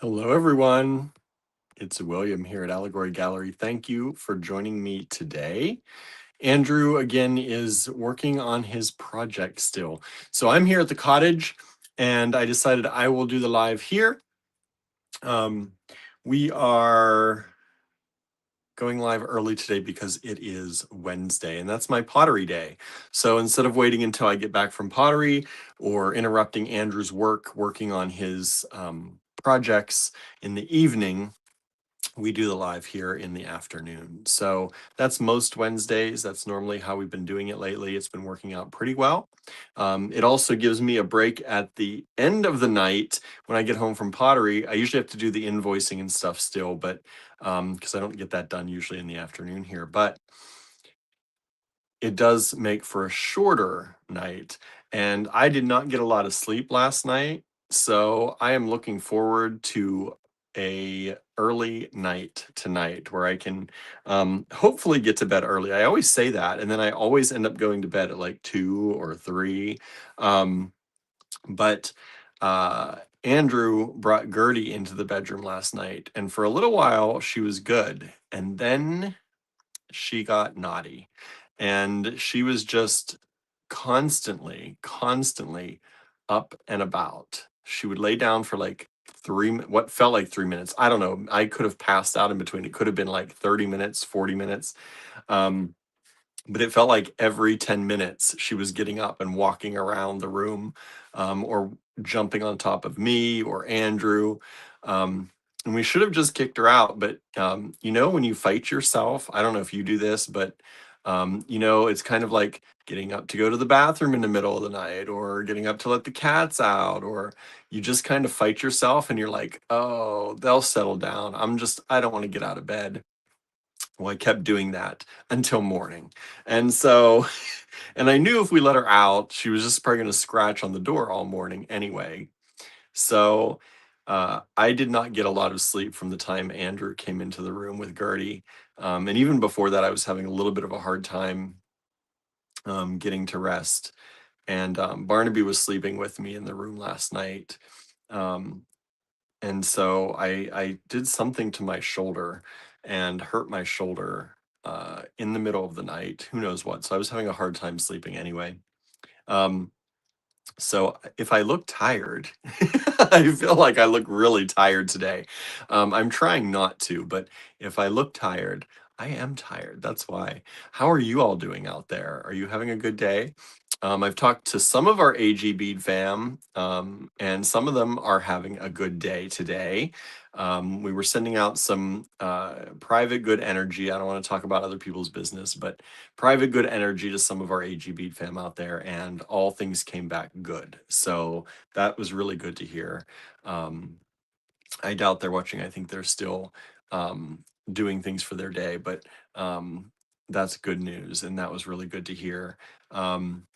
Hello, everyone. It's William here at Allegory Gallery. Thank you for joining me today. Andrew, again, is working on his project still. So I'm here at the cottage, and I decided I will do the live here. We are going live early today because it is Wednesday, and that's my pottery day. So instead of waiting until I get back from pottery or interrupting Andrew's working on his projects in the evening, we do the live here in the afternoon. So that's most Wednesdays. That's normally how we've been doing it lately. It's been working out pretty well. It also gives me a break at the end of the night when I get home from pottery. I usually have to do the invoicing and stuff still, but because I don't get that done usually in the afternoon here. But it does make for a shorter night. And I did not get a lot of sleep last night, so I am looking forward to a early night tonight where I can hopefully get to bed early. I always say that, and then I always end up going to bed at like 2 or 3. Um, but Andrew brought Gertie into the bedroom last night, and for a little while she was good, and then she got naughty, and she was just constantly up and about. She would lay down for like what felt like 3 minutes. I don't know. I could have passed out in between. It could have been like 30 minutes, 40 minutes. Um, but it felt like every 10 minutes she was getting up and walking around the room, or jumping on top of me or Andrew. And we should have just kicked her out. But, when you fight yourself, I don't know if you do this, but, it's kind of like getting up to go to the bathroom in the middle of the night, or getting up to let the cats out, or you just kind of fight yourself and you're like, oh, they'll settle down. I don't want to get out of bed. Well, I kept doing that until morning. And so, and I knew if we let her out, she was just probably going to scratch on the door all morning anyway. So, I did not get a lot of sleep from the time Andrew came into the room with Gertie. And even before that, I was having a little bit of a hard time getting to rest. And Barnaby was sleeping with me in the room last night. Um, and so I did something to my shoulder and hurt my shoulder in the middle of the night. Who knows what? So I was having a hard time sleeping anyway. Um, so if I look tired, I feel like I look really tired today. I'm trying not to, but if I look tired, I am tired. That's why. How are you all doing out there? Are you having a good day? I've talked to some of our AG Bead fam, and some of them are having a good day today. We were sending out some private good energy. I don't want to talk about other people's business, but private good energy to some of our AG Bead fam out there, and all things came back good. So that was really good to hear. Um, I doubt they're watching. I think they're still doing things for their day, but that's good news, and that was really good to hear. Um,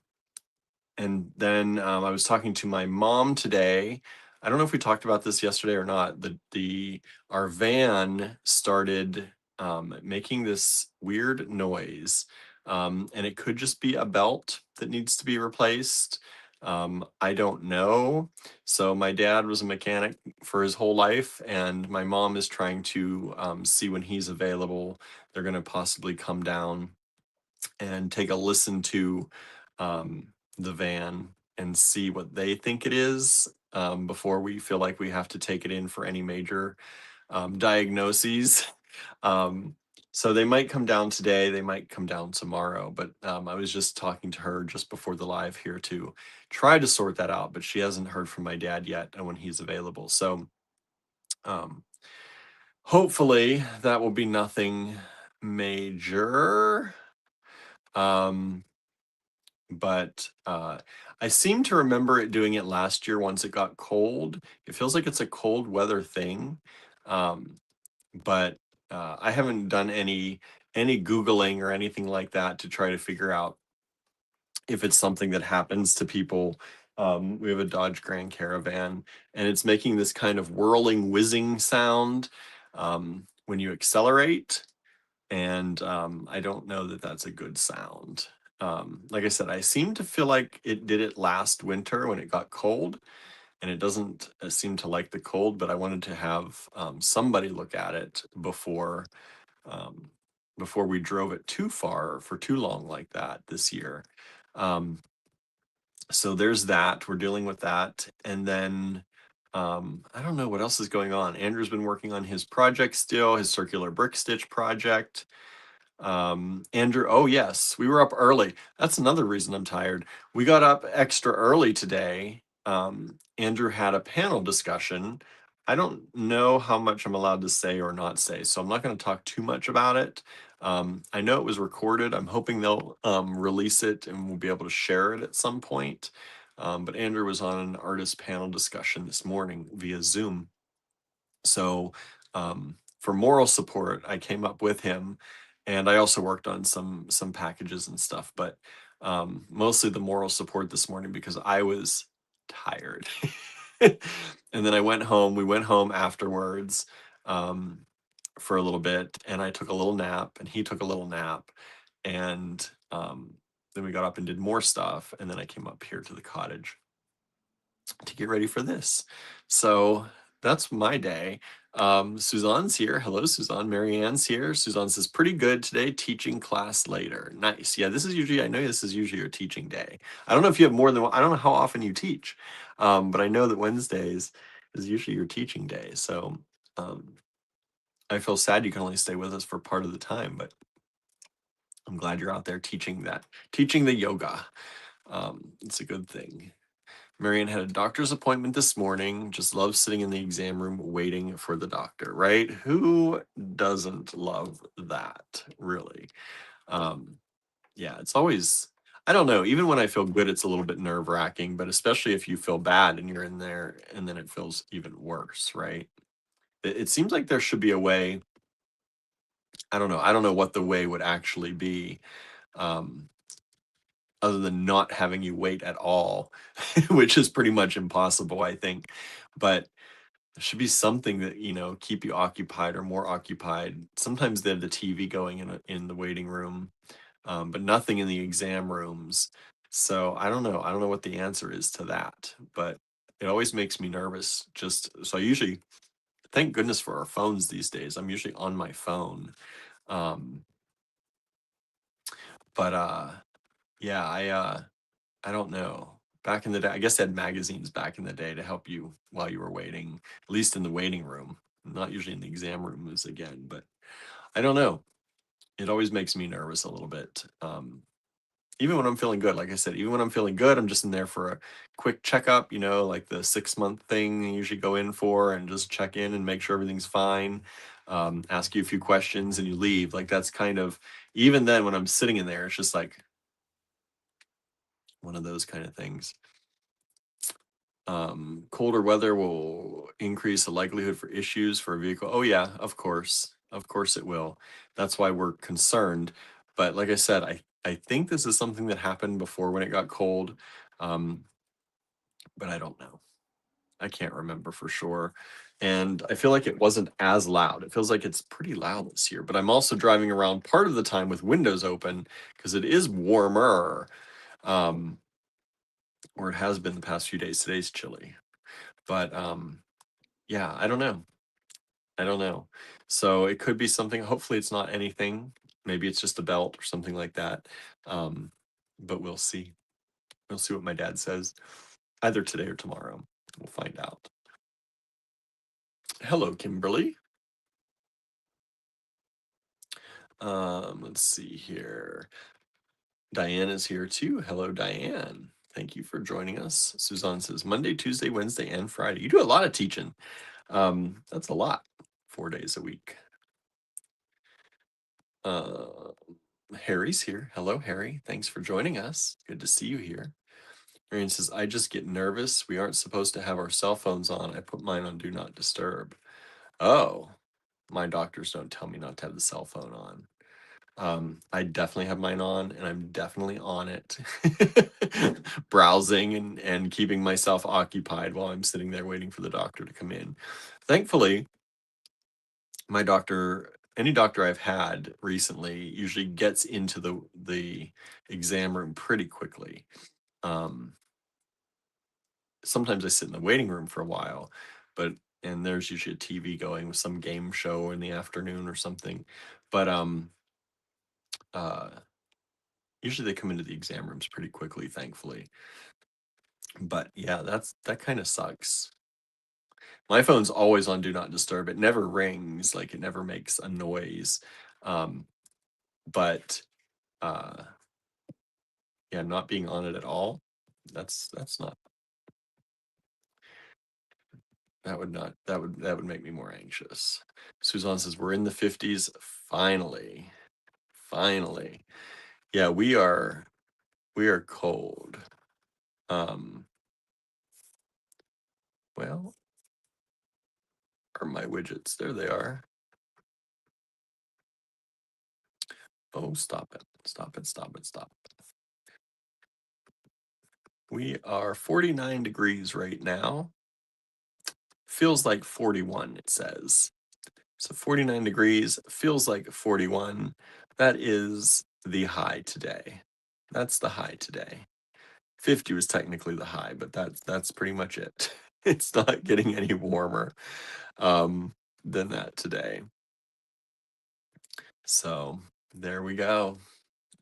and then I was talking to my mom today. I don't know if we talked about this yesterday or not. The Our van started making this weird noise, and it could just be a belt that needs to be replaced. I don't know. So my dad was a mechanic for his whole life, and my mom is trying to see when he's available. They're going to possibly come down and take a listen to the van and see what they think it is, before we feel like we have to take it in for any major diagnoses. Um, so they might come down today, they might come down tomorrow, but I was just talking to her just before the live here to try to sort that out, but she hasn't heard from my dad yet and when he's available. So um, hopefully that will be nothing major. Um, but I seem to remember it doing it last year once it got cold. It feels like it's a cold weather thing, um, but I haven't done any Googling or anything like that to try to figure out if it's something that happens to people. We have a Dodge Grand Caravan, and it's making this kind of whirling, whizzing sound when you accelerate, and I don't know that that's a good sound. Like I said, I seem to feel like it did it last winter when it got cold, and it doesn't seem to like the cold, but I wanted to have somebody look at it um, before we drove it too far for too long like that this year. Um, so there's that. We're dealing with that. And then I don't know what else is going on. Andrew's been working on his project still, his circular brick stitch project. Andrew, oh yes, we were up early. That's another reason I'm tired. We got up extra early today. Andrew had a panel discussion. I don't know how much I'm allowed to say or not say, so I'm not going to talk too much about it. I know it was recorded. I'm hoping they'll release it and we'll be able to share it at some point. But Andrew was on an artist panel discussion this morning via Zoom. So for moral support, I came up with him, and I also worked on some packages and stuff, but mostly the moral support this morning because I was tired. And then I went home. We went home afterwards um, for a little bit, and I took a little nap, and he took a little nap, and then we got up and did more stuff, and then I came up here to the cottage to get ready for this. So that's my day. Suzanne's here. Hello, Suzanne. Marianne's here. Suzanne says, pretty good today, teaching class later. Nice. Yeah, this is usually, I know this is usually your teaching day. I don't know if you have more than one, I don't know how often you teach, but I know that Wednesdays is usually your teaching day. So um, I feel sad you can only stay with us for part of the time, but I'm glad you're out there teaching teaching the yoga. It's a good thing. Marianne had a doctor's appointment this morning. Just loves sitting in the exam room waiting for the doctor, right? Who doesn't love that, really? Um, yeah, it's always, I don't know, even when I feel good, it's a little bit nerve wracking, but especially if you feel bad and you're in there and then it feels even worse, right? It seems like there should be a way. I don't know. I don't know what the way would actually be. Um, other than not having you wait at all, which is pretty much impossible, I think. But there should be something that, keep you occupied or more occupied. Sometimes they have the TV going in the waiting room, but nothing in the exam rooms. So I don't know. I don't know what the answer is to that, but it always makes me nervous. Just so I usually, thank goodness for our phones these days. I'm usually on my phone. Um, but yeah, I don't know. Back in the day, I guess they had magazines back in the day to help you while you were waiting, at least in the waiting room, not usually in the exam rooms again, but I don't know. It always makes me nervous a little bit. Even when I'm feeling good, like I said, even when I'm feeling good, I'm just in there for a quick checkup, like the 6 month thing you usually go in for and just check in and make sure everything's fine. Ask you a few questions and you leave. Like that's kind of, even then when I'm sitting in there, it's just like one of those kind of things. Colder weather will increase the likelihood for issues for a vehicle. Oh yeah, of course. Of course it will. That's why we're concerned. But like I said, I think this is something that happened before when it got cold. Um, but I don't know. I can't remember for sure. And I feel like it wasn't as loud. It feels like it's pretty loud this year, but I'm also driving around part of the time with windows open because it is warmer. Um, or it has been the past few days. Today's chilly. But yeah, I don't know. I don't know. So it could be something. Hopefully, it's not anything. Maybe it's just a belt or something like that. Um, but we'll see. We'll see what my dad says either today or tomorrow. We'll find out. Hello, Kimberly. Let's see here. Diane is here too. Hello, Diane. Thank you for joining us. Suzanne says Monday, Tuesday, Wednesday, and Friday. You do a lot of teaching. That's a lot. 4 days a week. Uh, Harry's here. Hello, Harry. Thanks for joining us. Good to see you here. Marion says, I just get nervous. We aren't supposed to have our cell phones on. I put mine on Do Not Disturb. Oh, my doctors don't tell me not to have the cell phone on. I definitely have mine on and I'm definitely on it, browsing and keeping myself occupied while I'm sitting there waiting for the doctor to come in. Thankfully, my doctor, any doctor I've had recently usually gets into the exam room pretty quickly. Um, sometimes I sit in the waiting room for a while, but and there's usually a TV going with some game show in the afternoon or something. But uh usually they come into the exam rooms pretty quickly, thankfully. But yeah, that kind of sucks. My phone's always on do not disturb. It never rings, like it never makes a noise. Um, but uh yeah, not being on it at all, that's not that would make me more anxious. Suzanne says we're in the 50s finally. Finally. Yeah, we are cold. Um well, are my widgets? There they are. Oh, stop it. Stop it. Stop it. Stop. We are 49 degrees right now. Feels like 41, it says. So 49 degrees feels like 41. That is the high today. That's the high today. 50 was technically the high, but that's pretty much it. It's not getting any warmer um, than that today. So there we go.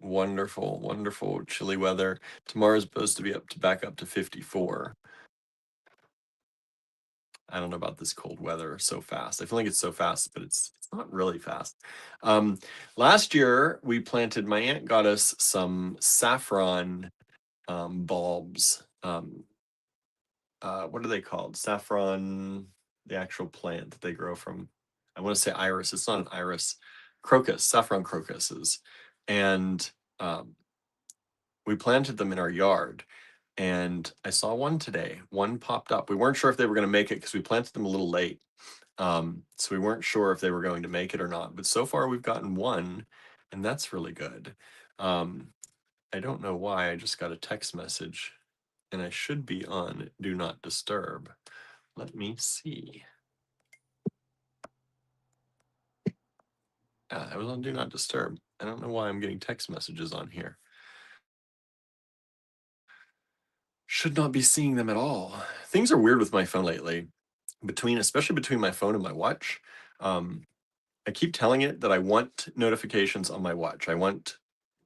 Wonderful, wonderful chilly weather. Tomorrow's supposed to be back up to 54. I don't know about this cold weather so fast. I feel like it's so fast, but it's not really fast. Um, Last year we planted. My aunt got us some saffron bulbs. What are they called? Saffron, the actual plant that they grow from. I want to say iris. It's not an iris. Crocus, saffron crocuses, and um, we planted them in our yard. And I saw one today. One popped up. We weren't sure if they were going to make it because we planted them a little late. So we weren't sure if they were going to make it or not. But so far we've gotten one, and that's really good. Um, I don't know why. I just got a text message, and I should be on Do Not Disturb. Let me see. I was on Do Not Disturb. I don't know why I'm getting text messages on here. Should not be seeing them at all. Things are weird with my phone lately. Especially between my phone and my watch. Um, I keep telling it that I want notifications on my watch. I want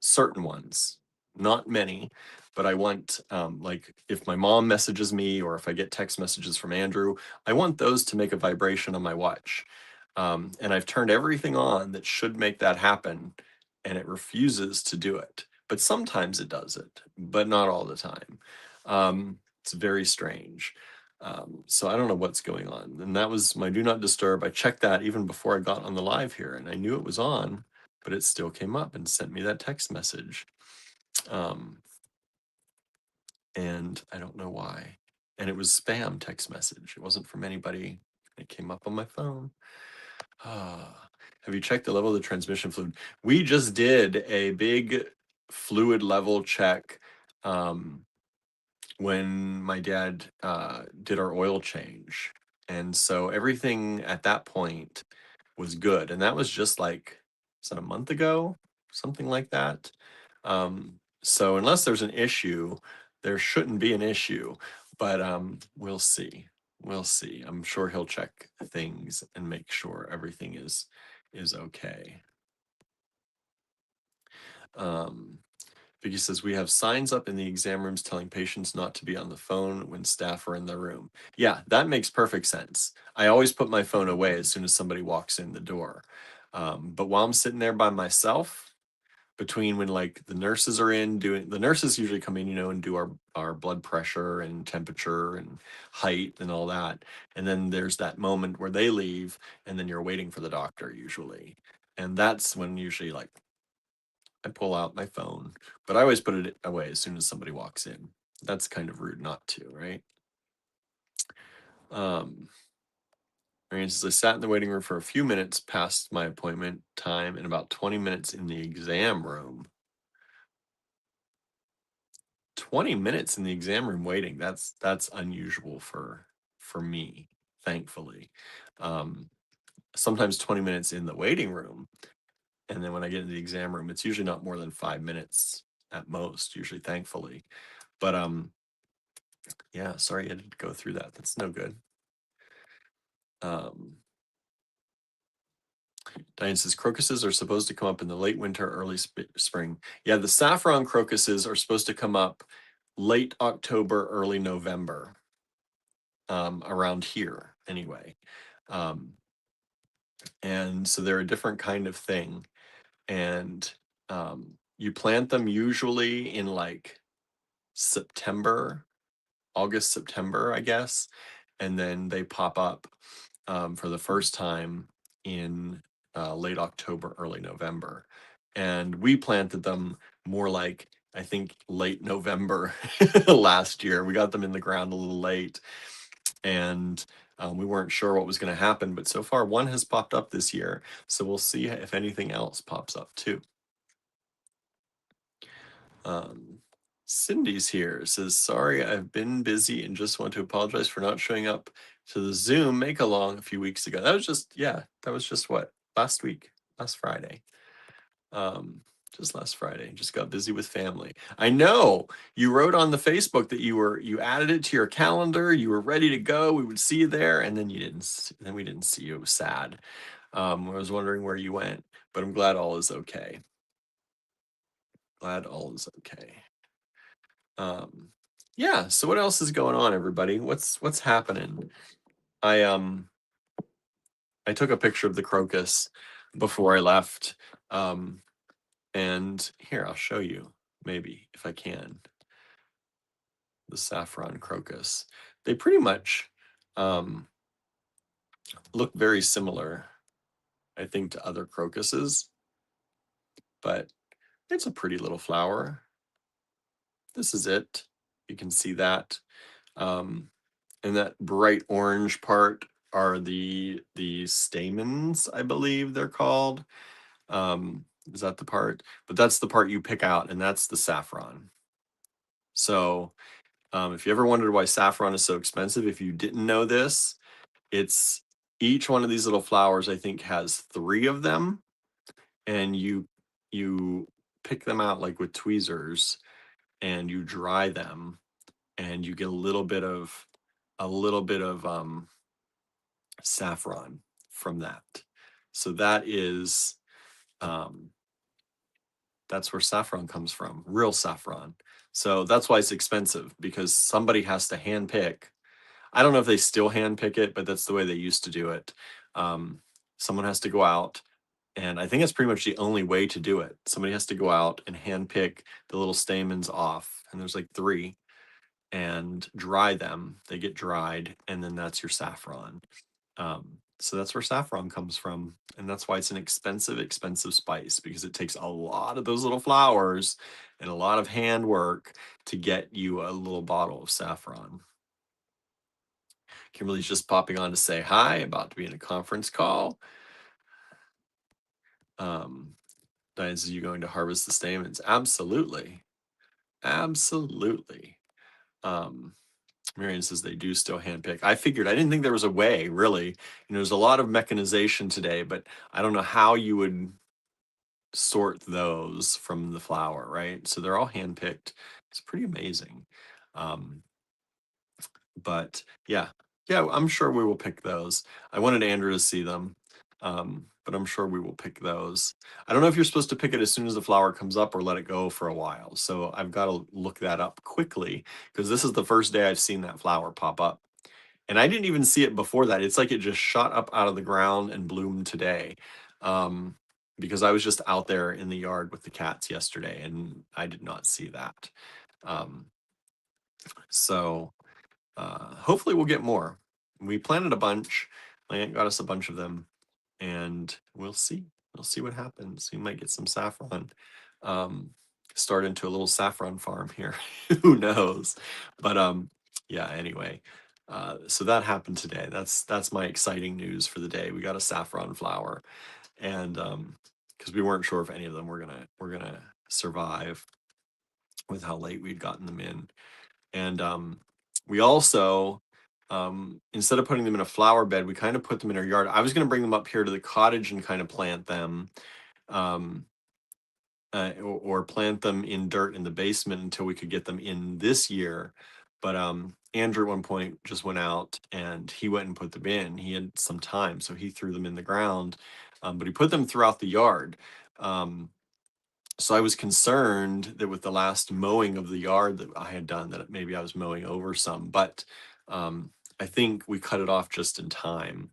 certain ones, not many, but I want like if my mom messages me or if I get text messages from Andrew, I want those to make a vibration on my watch. And I've turned everything on that should make that happen, and it refuses to do it. But sometimes it does it, but not all the time. It's very strange. So I don't know what's going on. And that was my do not disturb. I checked that even before I got on the live here, and I knew it was on, but it still came up and sent me that text message. Um, and I don't know why. And it was spam text message. It wasn't from anybody. It came up on my phone. Have you checked the level of the transmission fluid? We just did a big fluid level check um, when my dad did our oil change. And so everything at that point was good. And that was just like, is that a month ago? Something like that. So unless there's an issue, there shouldn't be an issue. But we'll see. We'll see. I'm sure he'll check things and make sure everything is okay. Um, Vicky says we have signs up in the exam rooms telling patients not to be on the phone when staff are in the room. Yeah, that makes perfect sense. I always put my phone away as soon as somebody walks in the door. But while I'm sitting there by myself, between when like the nurses are in doing the nurses usually come in, and do our blood pressure and temperature and height and all that. And then there's that moment where they leave, and then you're waiting for the doctor usually. And that's when usually like I pull out my phone, but I always put it away as soon as somebody walks in. That's kind of rude not to, right? Um, Marianne says, I sat in the waiting room for a few minutes past my appointment time and about 20 minutes in the exam room. 20 minutes in the exam room waiting. That's unusual for me, thankfully. Sometimes 20 minutes in the waiting room. And then when I get into the exam room, it's usually not more than 5 minutes at most, usually, thankfully. But Yeah, sorry I had to go through that. That's no good. Um, Diane says crocuses are supposed to come up in the late winter, early spring. Yeah, the saffron crocuses are supposed to come up late October, early November, around here anyway. Um, and so they're a different kind of thing. And you plant them usually in like September, August, September, I guess. And then they pop up for the first time in late October, early November. And we planted them more like, I think, late November last year. We got them in the ground a little late. And we weren't sure what was going to happen. But so far, one has popped up this year. So we'll see if anything else pops up too. Um, Cindy's here. Says, sorry, I've been busy and just want to apologize for not showing up to the Zoom make along a few weeks ago. That was just, yeah, that was just what, last week, last Friday. Just last Friday. Just got busy with family. I know you wrote on the Facebook that you added it to your calendar, you were ready to go, we would see you there, and then you didn't, then we didn't see you. It was sad. I was wondering where you went, but I'm glad all is okay. Glad all is okay. Um, yeah, so what else is going on, everybody? What's happening? I um I took a picture of the crocus before I left. And here I'll show you, maybe if I can, the saffron crocus. They pretty much um look very similar, I think, to other crocuses, but it's a pretty little flower. This is it. You can see that. Um, and that bright orange part are the stamens, I believe they're called. Is that the part? But that's the part you pick out, and that's the saffron. So if you ever wondered why saffron is so expensive, if you didn't know this, it's each one of these little flowers, I think, has 3 of them, and you pick them out like with tweezers, and you dry them, and you get a little bit of saffron from that. So um, that's where saffron comes from, real saffron. So that's why it's expensive, because somebody has to hand pick. I don't know if they still hand pick it, but that's the way they used to do it. Um, Someone has to go out, and I think it's pretty much the only way to do it. Somebody has to go out and hand pick the little stamens off, and there's like 3, and dry them. They get dried, and then that's your saffron. So that's where saffron comes from. And that's why it's an expensive, expensive spice, because it takes a lot of those little flowers and a lot of handwork to get you a little bottle of saffron. Kimberly's just popping on to say hi, about to be in a conference call. Diane says, you going to harvest the stamens? Absolutely. Absolutely. Marion says they do still handpick. I figured, I didn't think there was a way, really. There's a lot of mechanization today, but I don't know how you would sort those from the flower, right? So they're all handpicked. It's pretty amazing. Um, but yeah, I'm sure we will pick those. I wanted Andrew to see them, but I'm sure we will pick those. I don't know if you're supposed to pick it as soon as the flower comes up or let it go for a while. So I've got to look that up quickly, because this is the first day I've seen that flower pop up. And I didn't even see it before that. It's like it just shot up out of the ground and bloomed today. Um, because I was just out there in the yard with the cats yesterday, and I did not see that. Um, so hopefully we'll get more. We planted a bunch. My aunt got us a bunch of them, and we'll see. We'll see what happens. We might get some saffron. Um, start into a little saffron farm here. Who knows? But yeah. Anyway, so that happened today. That's my exciting news for the day. We got a saffron flower, and because we weren't sure if any of them were gonna survive with how late we'd gotten them in. And we also, instead of putting them in a flower bed, we kind of put them in our yard. I was going to bring them up here to the cottage and kind of plant them, um, or plant them in dirt in the basement until we could get them in this year. But Andrew at one point just went out and he went and put them in. He had some time, so he threw them in the ground, but he put them throughout the yard. Um, so I was concerned that with the last mowing of the yard that I had done, that maybe I was mowing over some, but um, I think we cut it off just in time,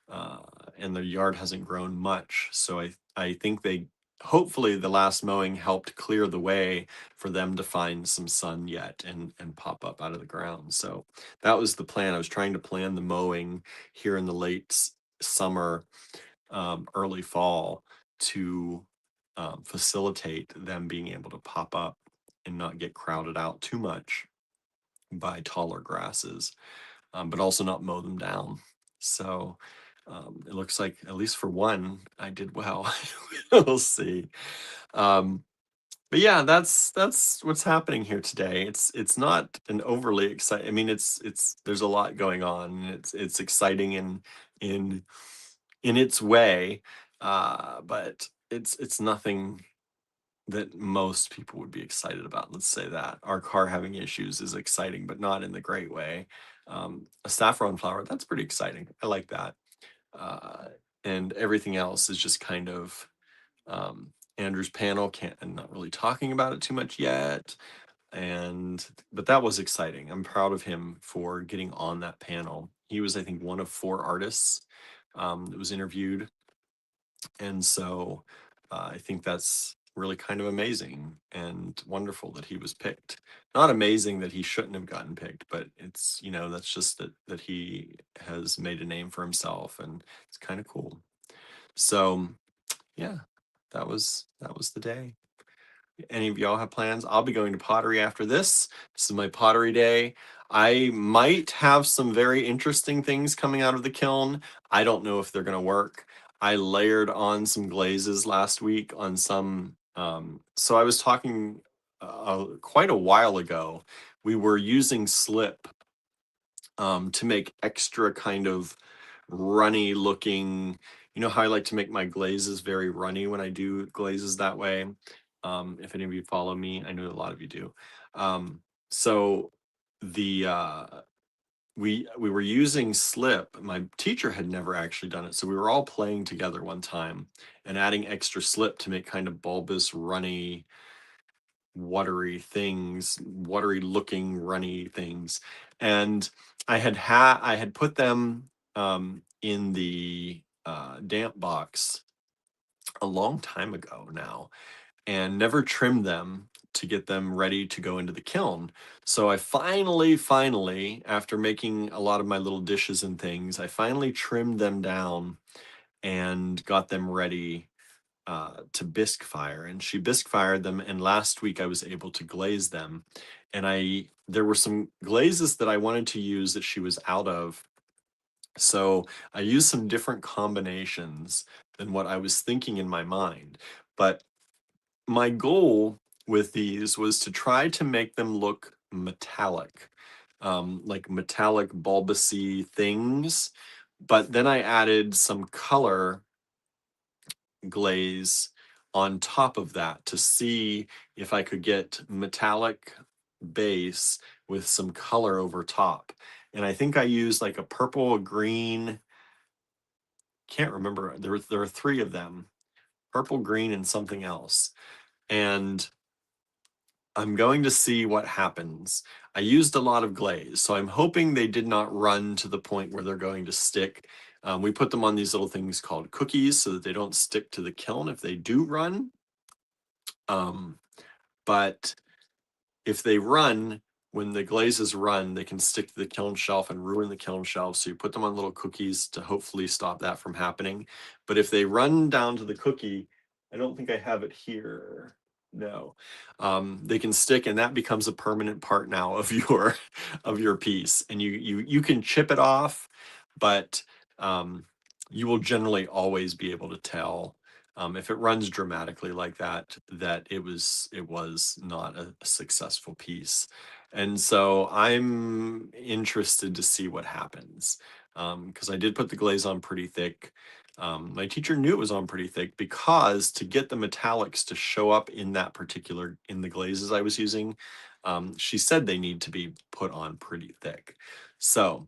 uh, and the yard hasn't grown much. So I think they hopefully the last mowing helped clear the way for them to find some sun yet and pop up out of the ground. So that was the plan. I was trying to plan the mowing here in the summer, early fall to facilitate them being able to pop up and not get crowded out too much by taller grasses, but also not mow them down. So it looks like, at least for one, I did well. We'll see. Um, but yeah, that's what's happening here today. It's not an overly exciting. I mean, it's there's a lot going on. And it's exciting in in its way, but it's nothing that most people would be excited about. Let's say that our car having issues is exciting, but not in the great way. A saffron flower, that's pretty exciting. I like that. Uh, and everything else is just kind of Andrew's panel. Can't I'm not really talking about it too much yet. And but that was exciting. I'm proud of him for getting on that panel. He was, I think, one of four artists that was interviewed, and so I think that's really kind of amazing and wonderful that he was picked. Not amazing that he shouldn't have gotten picked, but it's, that's just that he has made a name for himself, and it's kind of cool. So yeah, that was the day. Any of y'all have plans? I'll be going to pottery after this. This is my pottery day. I might have some very interesting things coming out of the kiln. I don't know if they're going to work. I layered on some glazes last week on some. So I was talking quite a while ago. We were using slip to make extra kind of runny looking. You know how I like to make my glazes very runny when I do glazes that way. If any of you follow me, I know a lot of you do. So the we were using slip. My teacher had never actually done it, so we were all playing together one time and adding extra slip to make kind of bulbous, runny, watery looking, runny things. And I had put them in the damp box a long time ago now, and never trimmed them to get them ready to go into the kiln. So I finally, after making a lot of my little dishes and things, I finally trimmed them down and got them ready to bisque fire. And she bisque fired them. And last week I was able to glaze them. And there were some glazes that I wanted to use that she was out of. So I used some different combinations than what I was thinking in my mind. But my goal with these was to try to make them look metallic, like metallic bulbousy things. But then I added some color glaze on top of that to see if I could get metallic base with some color over top. And I think I used like a purple, a green, can't remember. There are three of them, purple, green, and something else. And I'm going to see what happens. I used a lot of glaze, so I'm hoping they did not run to the point where they're going to stick. We put them on these little things called cookies so that they don't stick to the kiln if they do run. But if they run, when the glazes run, they can stick to the kiln shelf and ruin the kiln shelf. So you put them on little cookies to hopefully stop that from happening. But if they run down to the cookie, I don't think I have it here. No, they can stick, and that becomes a permanent part now of your of your piece. And you can chip it off, but you will generally always be able to tell if it runs dramatically like that, that it was not a successful piece. And so I'm interested to see what happens, because I did put the glaze on pretty thick. My teacher knew it was on pretty thick because to get the metallics to show up in the glazes I was using, She said they need to be put on pretty thick. So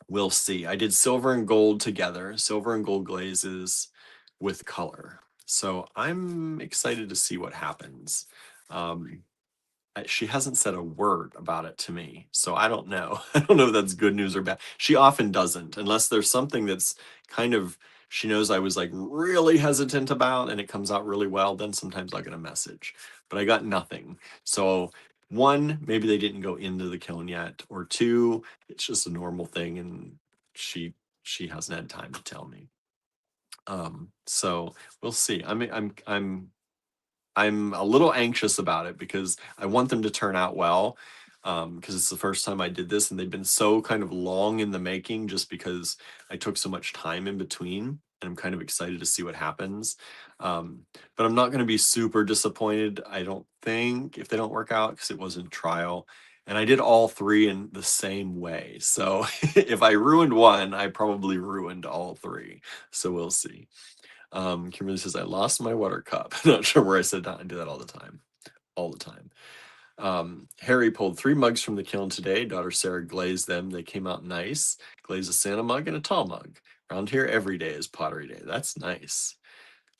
we'll see. I did silver and gold together, silver and gold glazes with color. So I'm excited to see what happens. Um, she hasn't said a word about it to me, so I don't know. I don't know if that's good news or bad. She often doesn't, unless there's something that's kind of she knows I was like really hesitant about and it comes out really well, then sometimes I'll get a message. But I got nothing. So one, maybe they didn't go into the kiln yet, or two, it's just a normal thing and she she hasn't had time to tell me. So we'll see. I'm a little anxious about it because I want them to turn out well. Because it's the first time I did this and they've been so kind of long in the making just because I took so much time in between. And I'm kind of excited to see what happens. Um, but I'm not going to be super disappointed, I don't think, if they don't work out because it wasn't trial. And I did all three in the same way. So if I ruined one, I probably ruined all three. So we'll see. Kimberly says, I lost my water cup. Not sure where I said that. I do that all the time. All the time. Harry pulled 3 mugs from the kiln today. Daughter Sarah glazed them. They came out nice. Glazed a Santa mug and a tall mug. Around here, every day is pottery day. That's nice.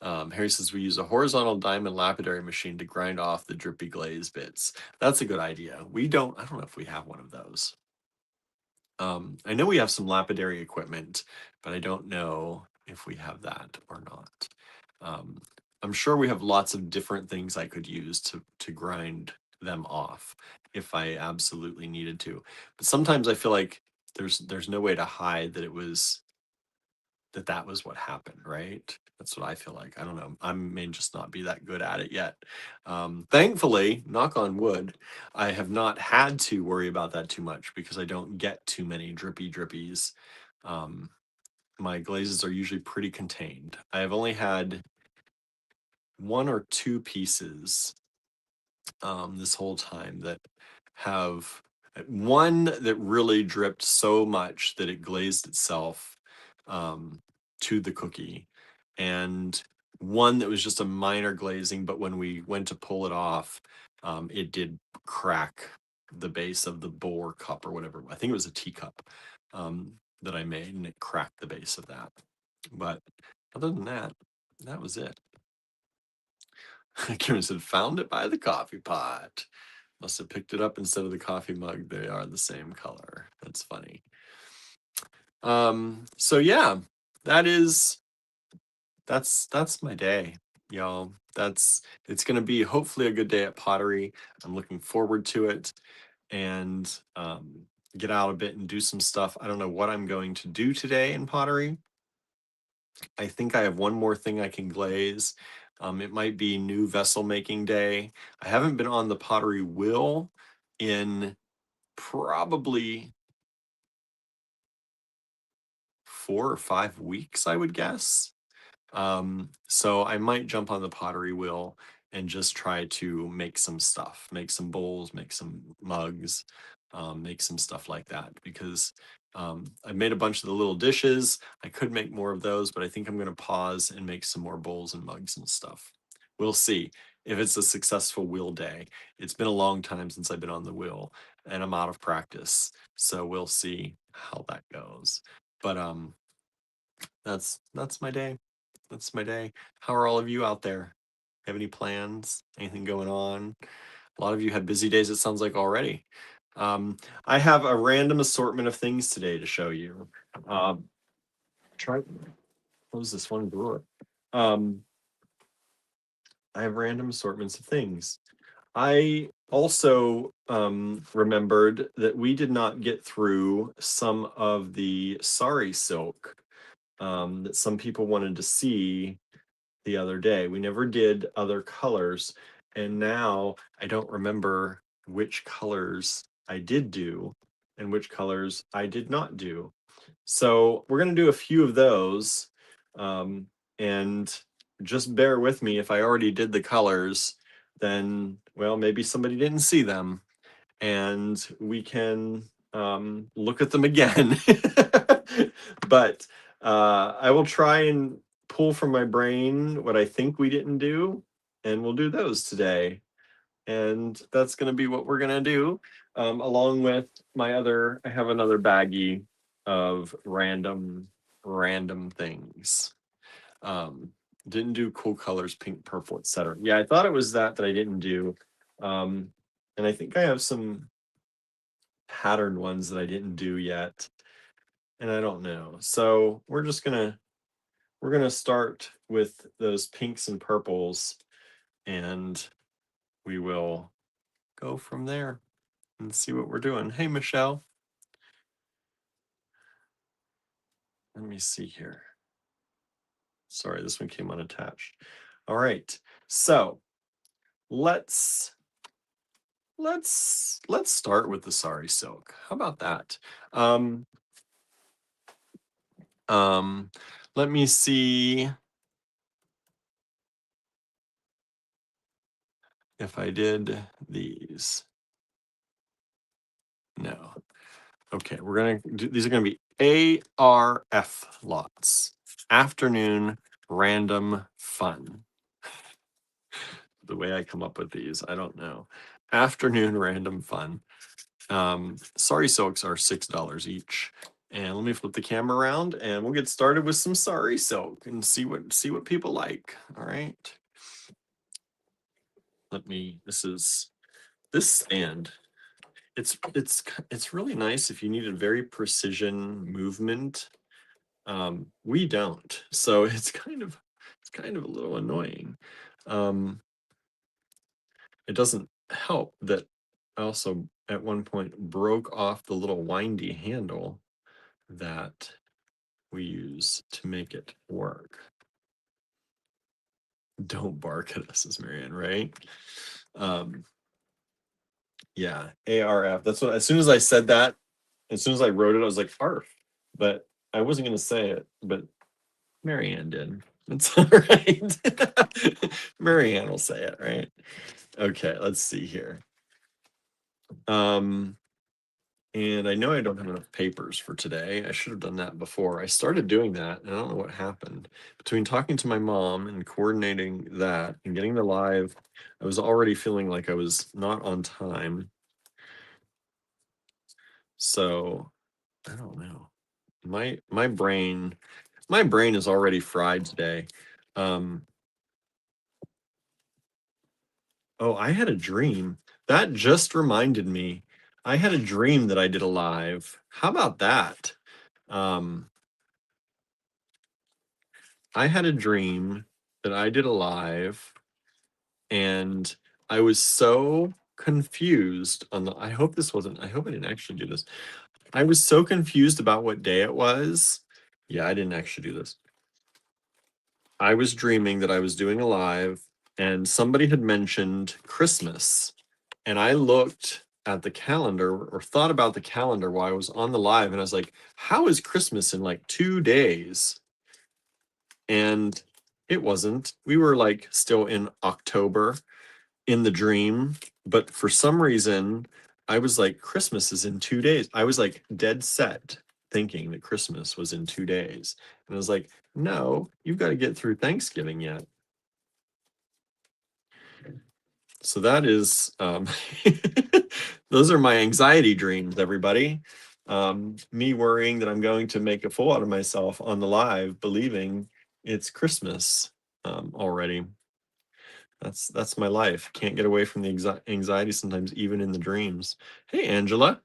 Harry says, we use a horizontal diamond lapidary machine to grind off the drippy glaze bits. That's a good idea. I don't know if we have one of those. I know we have some lapidary equipment, but I don't know if we have that or not. Um, I'm sure we have lots of different things I could use to grind them off if I absolutely needed to. But sometimes I feel like there's no way to hide that that was what happened, right? That's what I feel like. I don't know. I may just not be that good at it yet. Thankfully, knock on wood, I have not had to worry about that too much because I don't get too many drippy drippies. Um, my glazes are usually pretty contained. I have only had 1 or 2 pieces this whole time that have one that really dripped so much that it glazed itself um, to the cookie, and one that was just a minor glazing, but when we went to pull it off, it did crack the base of the bowl cup or whatever. I think it was a teacup that I made, and it cracked the base of that. But other than that, that was it. Kieran said, found it by the coffee pot. Must have picked it up instead of the coffee mug. They are the same color. That's funny. So yeah, that is that's my day, y'all. It's gonna be hopefully a good day at pottery. I'm looking forward to it and get out a bit and do some stuff. I don't know what I'm going to do today in pottery. I think I have one more thing I can glaze. It might be new vessel making day. I haven't been on the pottery wheel in probably 4 or 5 weeks, I would guess. So I might jump on the pottery wheel and just try to make some stuff, make some bowls, make some mugs, make some stuff like that because I made a bunch of the little dishes. I could make more of those, but I think I'm going to pause and make some more bowls and mugs and stuff. We'll see if it's a successful wheel day. It's been a long time since I've been on the wheel and I'm out of practice. So we'll see how that goes. But that's my day. That's my day. How are all of you out there? Have any plans? Anything going on? A lot of you had busy days, it sounds like already. Um, I have a random assortment of things today to show you. Try close this one drawer. Um, I have random assortments of things. I also remembered that we did not get through some of the sari silk that some people wanted to see the other day. We never did other colors. And now I don't remember which colors I did do and which colors I did not do. So we're going to do a few of those. Um, and just bear with me. If I already did the colors, then, well, maybe somebody didn't see them and we can look at them again. But I will try and pull from my brain what I think we didn't do, and we'll do those today. and that's going to be what we're going to do. Along with I have another baggie of random things. Um, didn't do cool colors, pink, purple, etc. Yeah, I thought it was that I didn't do. Um, and I think I have some patterned ones that I didn't do yet, and I don't know. So we're gonna start with those pinks and purples, and we will go from there and see what we're doing. Hey, Michelle. Let me see here. Sorry, this one came unattached. All right. So let's start with the sari silk. How about that? Um, let me see if I did these. No. Okay, we're gonna do these are gonna be ARF lots. Afternoon random fun. The way I come up with these, I don't know. Afternoon random fun. Sari silks are $6 each. And let me flip the camera around and we'll get started with some sari silk and see what people like. All right. This stand. It's really nice if you need a very precision movement. We don't. So it's kind of a little annoying. It doesn't help that I also at one point broke off the little windy handle that we use to make it work. Don't bark at us, as Marianne, right? Yeah, ARF. That's what, as soon as I said that, as soon as I wrote it, I was like, ARF. But I wasn't going to say it, but Marianne did. It's all right. Marianne will say it, right? Okay, let's see here. And I know I don't have enough papers for today. I should have done that before. I started doing that, and I don't know what happened. Between talking to my mom and coordinating that and getting the live, I was already feeling like I was not on time. So I don't know. My brain is already fried today. Oh, I had a dream. That just reminded me. I had a dream that I did a live. How about that? I had a dream that I did a live, and I was so confused on the I hope I hope I didn't actually do this. I was so confused about what day it was. Yeah, I didn't actually do this. I was dreaming that I was doing a live and somebody had mentioned Christmas. And I looked at the calendar or thought about the calendar while I was on the live, and I was like, how is Christmas in like 2 days? And it wasn't. We were like still in October in the dream, but for some reason, I was like, Christmas is in 2 days. I was like dead set thinking that Christmas was in 2 days. And I was like, no, you've got to get through Thanksgiving yet. So that is, those are my anxiety dreams, everybody. Me worrying that I'm going to make a fool out of myself on the live, believing it's Christmas already. That's my life. Can't get away from the anxiety sometimes, even in the dreams. Hey, Angela.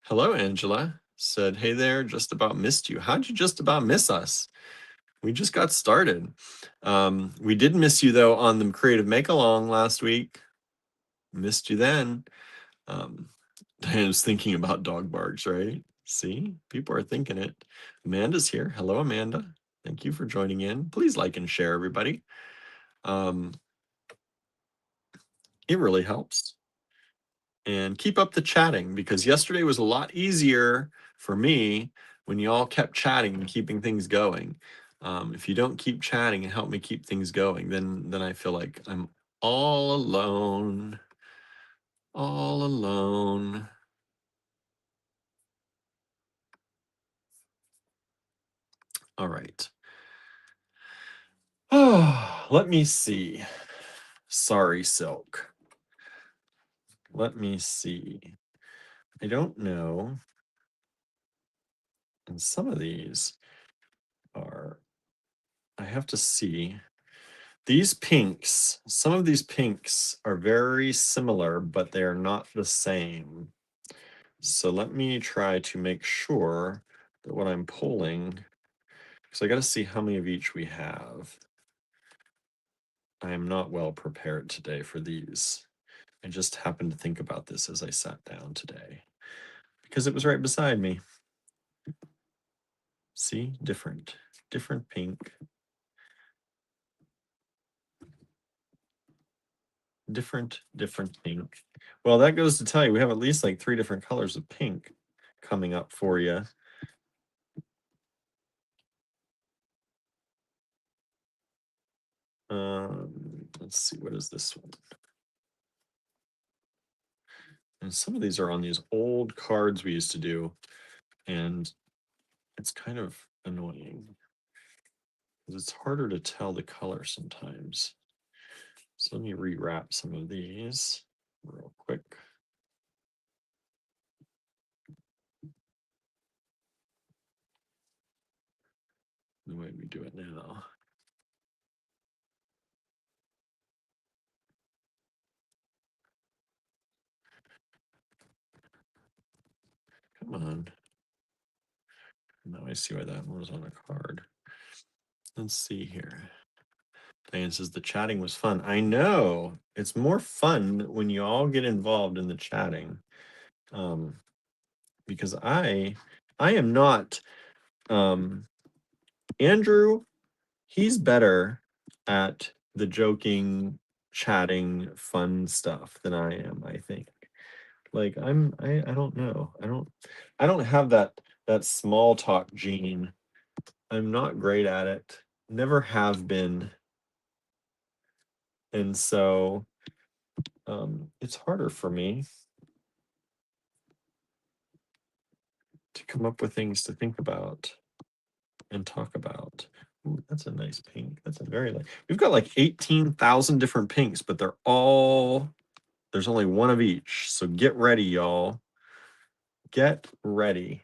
Hello, Angela. Said, hey there, just about missed you. How'd you just about miss us? We just got started. We did miss you, though, on the Creative Make-Along last week. Missed you then. Diana's thinking about dog barks, right? See, people are thinking it. Amanda's here. Hello, Amanda. Thank you for joining in. Please like and share, everybody. It really helps. And keep up the chatting, because yesterday was a lot easier for me when you all kept chatting and keeping things going. If you don't keep chatting and help me keep things going, then I feel like I'm all alone. All alone. All right. Oh, let me see. Sorry, Silk. let me see. I don't know. And some of these are, I have to see. These pinks, some of these pinks are very similar, but they're not the same. So let me try to make sure that what I'm pulling, because I got to see how many of each we have. I am not well prepared today for these. I just happened to think about this as I sat down today because it was right beside me. See, different pink, different pink. Well, that goes to tell you we have at least like 3 different colors of pink coming up for you. Let's see, what is this one? And some of these are on these old cards we used to do, and it's kind of annoying because it's harder to tell the color sometimes. So let me rewrap some of these real quick. The way we do it now. Come on. Now I see why that one was on a card. Let's see here. Diane says the chatting was fun. I know. It's more fun when you all get involved in the chatting. Because I am not Andrew, he's better at the joking, chatting, fun stuff than I am, I think. Like I don't know. I don't have that small talk gene. I'm not great at it. Never have been. And so it's harder for me to come up with things to think about and talk about. Ooh, that's a nice pink. That's a very light. We've got like 18,000 different pinks, but they're all, there's only one of each. So get ready, y'all. Get ready.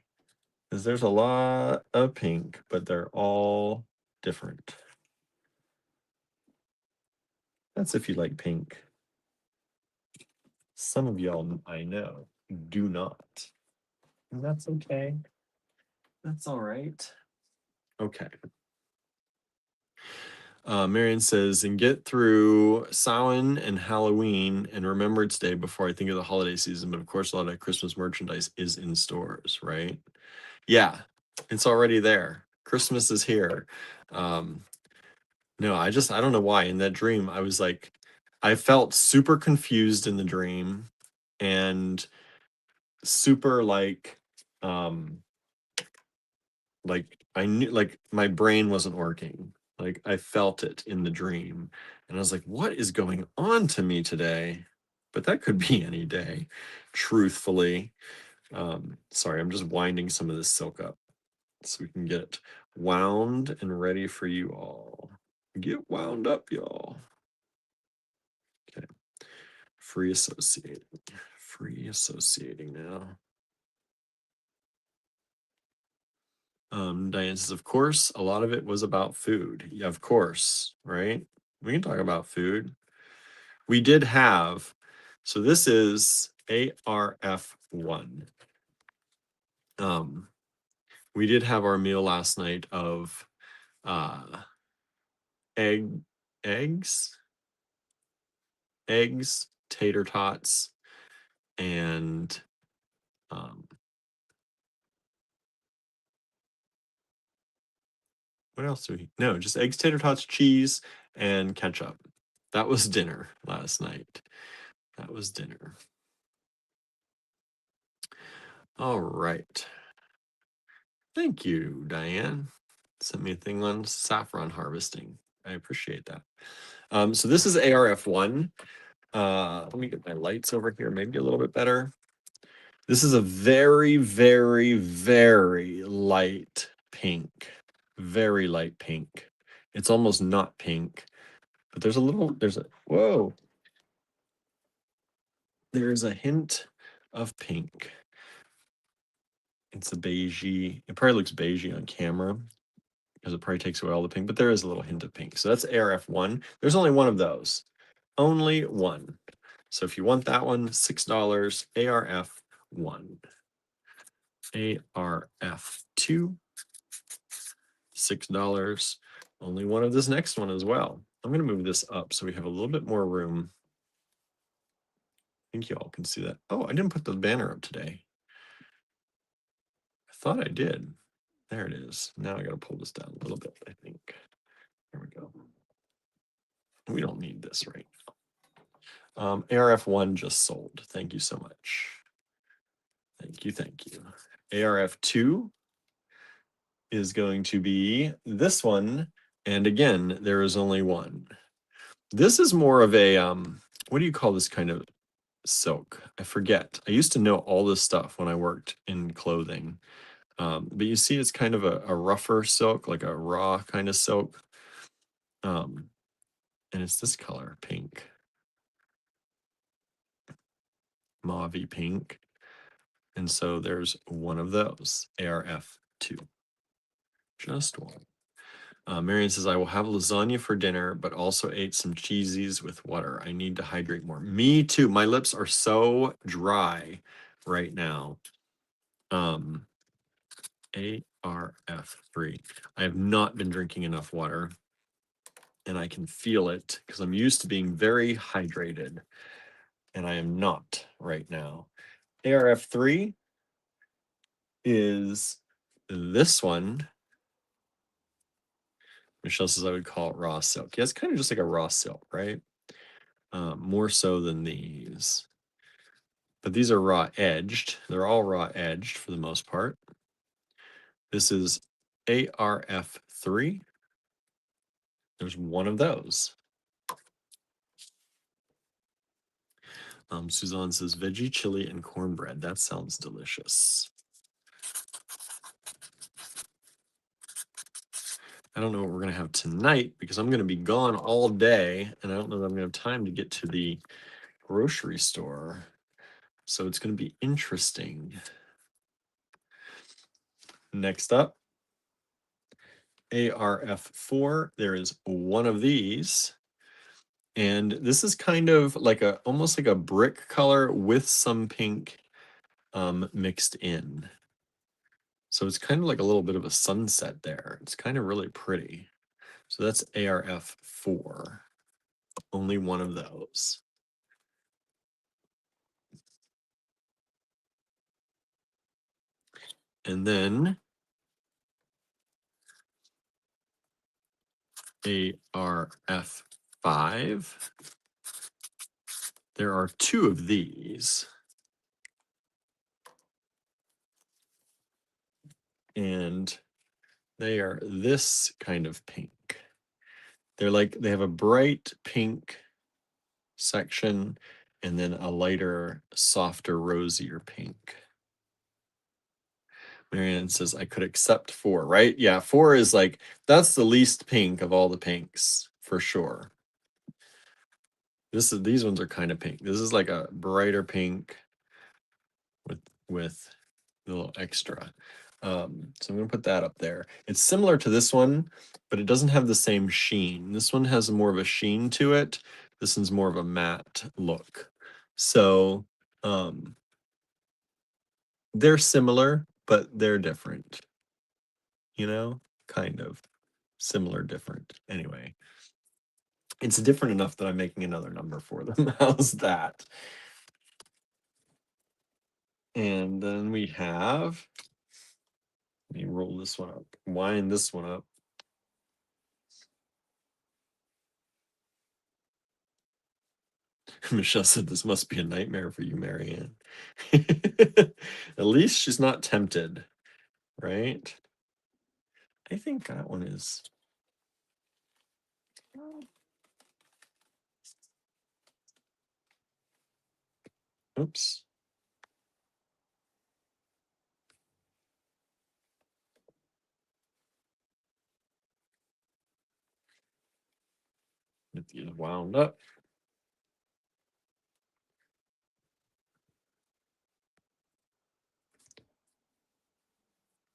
Because there's a lot of pink, but they're all different. That's if you like pink. Some of y'all, I know, do not. And that's okay. That's all right. Okay. Marion says, and get through Samhain and Halloween and Remembrance Day before I think of the holiday season. But of course, a lot of Christmas merchandise is in stores, right? Yeah, it's already there. Christmas is here. No, I don't know why. In that dream, I was like, I felt super confused in the dream and super like I knew, like my brain wasn't working. Like I felt it in the dream. And I was like, what is going on to me today? But that could be any day, truthfully. Sorry, I'm just winding some of this silk up so we can get it wound and ready for you all. Get wound up, y'all. Okay. Free associating. Free associating now. Diane says, of course, a lot of it was about food. Yeah, of course, right? We can talk about food. We did have, so this is ARF1. We did have our meal last night of eggs, tater tots, and what else do we? No, just eggs, tater tots, cheese, and ketchup. That was dinner last night. That was dinner. All right. Thank you, Diane. Sent me a thing on saffron harvesting. I appreciate that. So this is ARF1. Let me get my lights over here, maybe a little bit better. This is a very, very, very light pink. Very light pink. It's almost not pink, but there's a, whoa. There's a hint of pink. It's a beigey. It probably looks beigey on camera because it probably takes away all the pink, but there is a little hint of pink. So that's ARF1. There's only one of those. Only one. So if you want that one, $6, ARF1. ARF2, $6. Only one of this next one as well. I'm going to move this up so we have a little bit more room. I think you all can see that. Oh, I didn't put the banner up today. I thought I did. There it is. Now I got to pull this down a little bit, I think. There we go. We don't need this right now. ARF1 just sold. Thank you so much. Thank you, thank you. ARF2 is going to be this one. And again, there is only one. This is more of a, what do you call this kind of silk? I forget. I used to know all this stuff when I worked in clothing. But you see it's kind of a rougher silk, like a raw kind of silk. And it's this color, pink. Mauve pink. And so there's one of those, ARF2. Just one. Marion says, I will have lasagna for dinner, but also ate some cheesies with water. I need to hydrate more. Me too. My lips are so dry right now. ARF3. I have not been drinking enough water, and I can feel it because I'm used to being very hydrated, and I am not right now. ARF3 is this one. Michelle says I would call it raw silk. Yeah, it's kind of just like a raw silk, right? More so than these. But these are raw edged. They're all raw edged for the most part. This is ARF3. There's one of those. Suzanne says veggie chili and cornbread. That sounds delicious. I don't know what we're going to have tonight because I'm going to be gone all day, and I don't know that I'm going to have time to get to the grocery store. So it's going to be interesting. Next up, ARF4. There is one of these. And this is kind of like a almost like a brick color with some pink mixed in. So it's kind of like a little bit of a sunset there. It's kind of really pretty. So that's ARF4. Only one of those. And then ARF5. There are two of these. And they are this kind of pink. They're like, they have a bright pink section and then a lighter, softer, rosier pink. Marianne says, I could accept 4, right? Yeah, 4 is like, that's the least pink of all the pinks, for sure. These ones are kind of pink. This is like a brighter pink with a little extra. So I'm gonna put that up there. It's similar to this one, but it doesn't have the same sheen. This one has more of a sheen to it. This one's more of a matte look. So they're similar, but they're different. You know, kind of similar, different. Anyway, it's different enough that I'm making another number for them. How's that? And then we have, let me roll this one up, wind this one up. Michelle said, this must be a nightmare for you, Marianne. At least she's not tempted, right? I think that one is. Oops. Get these wound up.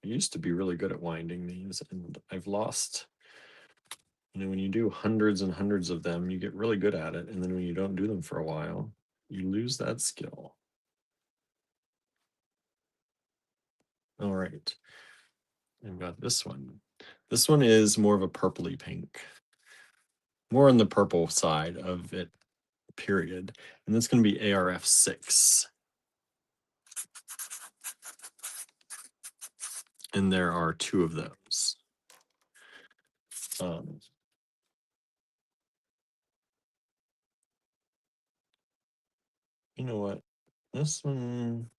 I used to be really good at winding these, and I've lost. When you do hundreds and hundreds of them, you get really good at it, and then when you don't do them for a while, you lose that skill. All right, I've got this one. This one is more of a purpley pink, more on the purple side of it, period. And that's going to be ARF 6. And there are 2 of those. You know what? This one,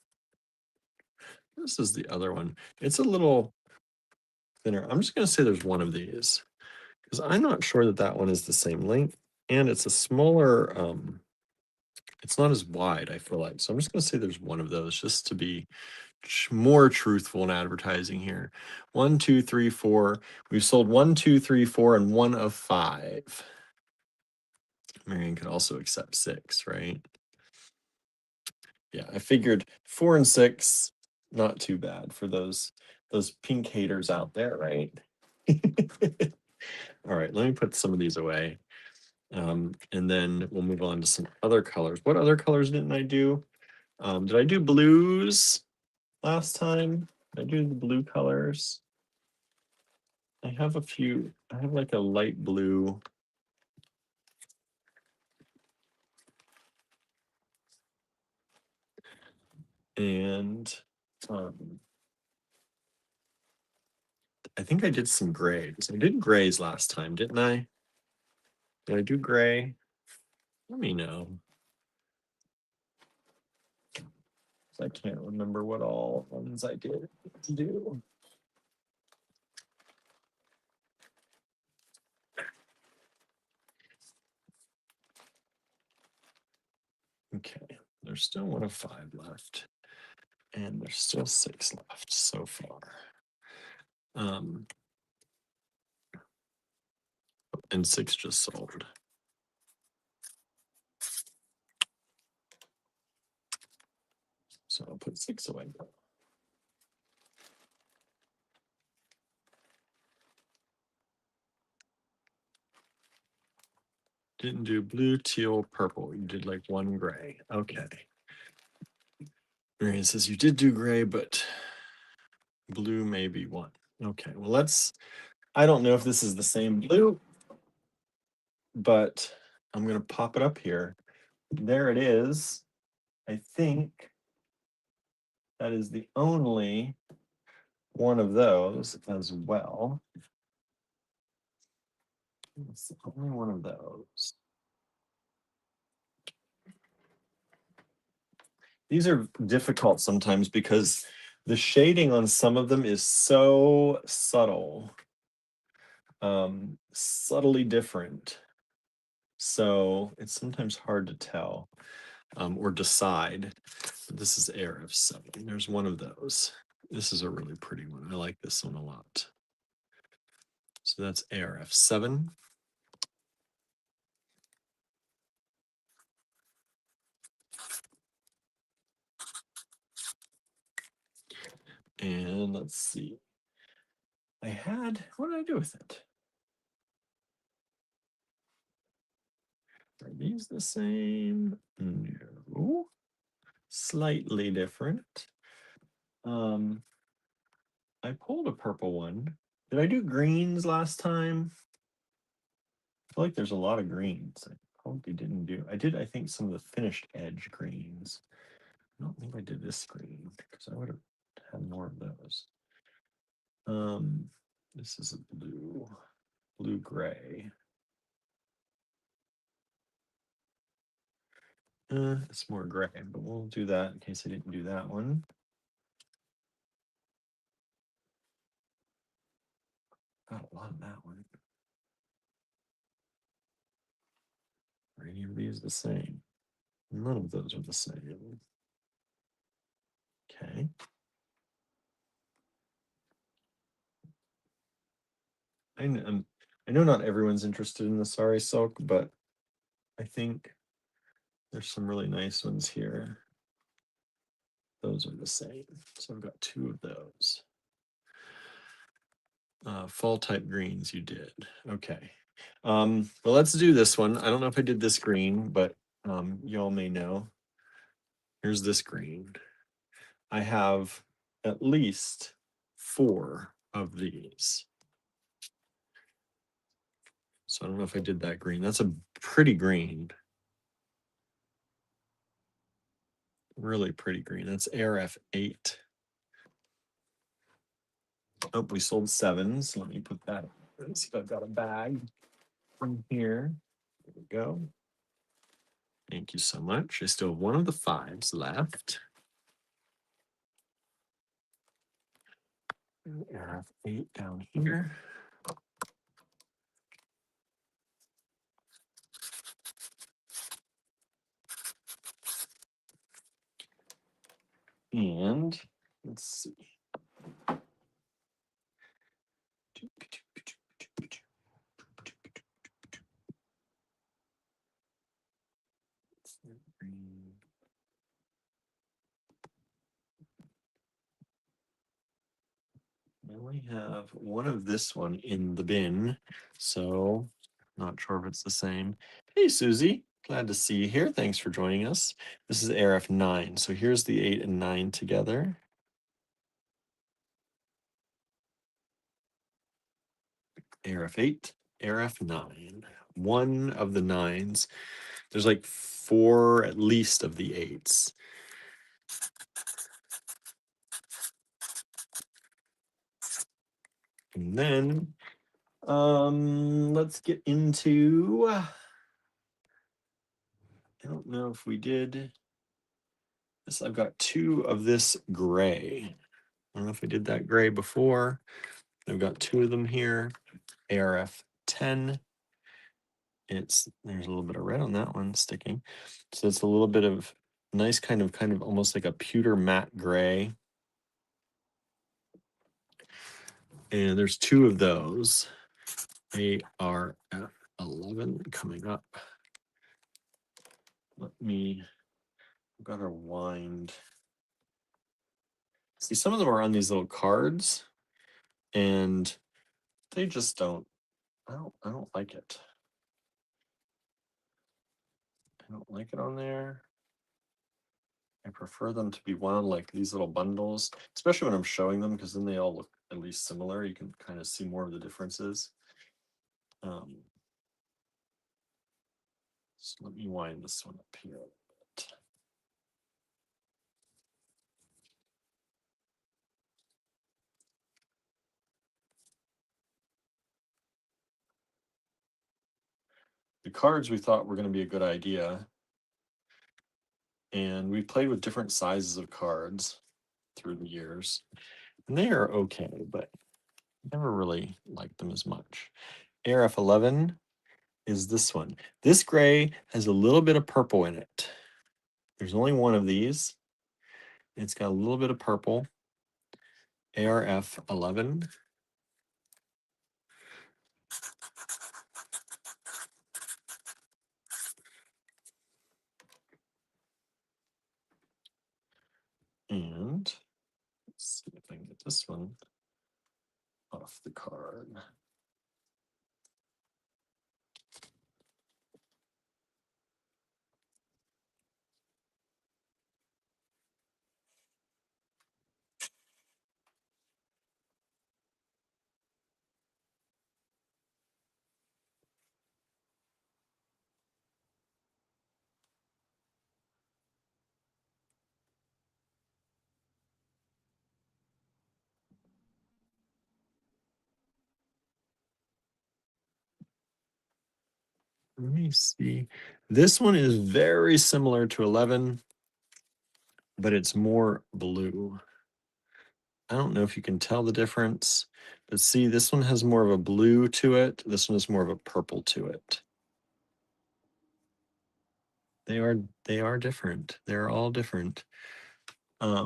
this is the other one. It's a little thinner. I'm just going to say there's one of these because I'm not sure that that one is the same length, and it's a smaller, it's not as wide, I feel like. So I'm just going to say there's one of those just to be more truthful in advertising here. 1, 2, 3, 4. We've sold 1, 2, 3, 4, and 1 of 5. Marion could also accept 6, right? Yeah, I figured 4 and 6, not too bad for those pink haters out there, right? All right, let me put some of these away. And then we'll move on to some other colors. What other colors didn't I do? Did I do blues last time? Did I do the blue colors? I have a few. I have like a light blue. And I think I did some grays. I did grays last time, didn't I? Did I do gray? Let me know. I can't remember what all ones I did do. Okay, there's still 1 of 5 left. And there's still 6 left so far. And 6 just sold. So I'll put 6 away. Didn't do blue, teal, purple. You did like 1 gray. Okay. Marion says you did do gray, but blue maybe 1. Okay, well I don't know if this is the same blue, but I'm gonna pop it up here. There it is. I think that is the only one of those as well. It's the only one of those. These are difficult sometimes because the shading on some of them is so subtle, subtly different. So it's sometimes hard to tell or decide. This is ARF 7. There's one of those. This is a really pretty one. I like this one a lot. So that's ARF 7. And let's see. What did I do with it? Are these the same? No. Slightly different. I pulled a purple one. Did I do greens last time? I feel like there's a lot of greens. I probably didn't do. I did, I think, some of the finished edge greens. I don't think I did this green because I would have had more of those. This is a blue gray. It's more gray, but we'll do that in case I didn't do that one. Got a lot of that one. Are any of these the same? None of those are the same. Okay. I know not everyone's interested in the sari silk, but I think there's some really nice ones here. Those are the same. So I've got 2 of those. Fall type greens you did. Okay. Well, let's do this one. I don't know if I did this green, but y'all may know. Here's this green. I have at least 4 of these. So I don't know if I did that green. That's a pretty green. Really pretty green. That's ARF8. Oh, we sold 7s. Let me put that. Let's see if I've got a bag from here. There we go. Thank you so much. I still have 1 of the 5s left. ARF8 down here. And let's see. I only have 1 of this one in the bin, so not sure if it's the same. Hey, Susie, glad to see you here. Thanks for joining us. This is ARF9, so here's the 8 and 9 together. ARF8, ARF9. 1 of the 9s. There's like 4 at least of the 8s. And then let's get into, I don't know if we did this. I've got 2 of this gray. I don't know if I did that gray before. I've got 2 of them here. ARF 10. There's a little bit of red on that one sticking. So it's a little bit of nice kind of almost like a pewter matte gray. And there's 2 of those. ARF 11 coming up. I've got to wind. See, some of them are on these little cards, and they just don't. I don't like it. I don't like it on there. I prefer them to be wound like these little bundles, especially when I'm showing them, because then they all look at least similar. You can kind of see more of the differences. So let me wind this one up here a bit. The cards we thought were going to be a good idea. And we played with different sizes of cards through the years. And they are okay, but never really liked them as much. ARF 11 is this one. This gray has a little bit of purple in it. There's only 1 of these. It's got a little bit of purple. ARF 11. And let's see if I can get this one off the card. Let me see. This one is very similar to 11, but it's more blue. I don't know if you can tell the difference, but see, this one has more of a blue to it. This one has more of a purple to it. They are different. They're all different. Yeah,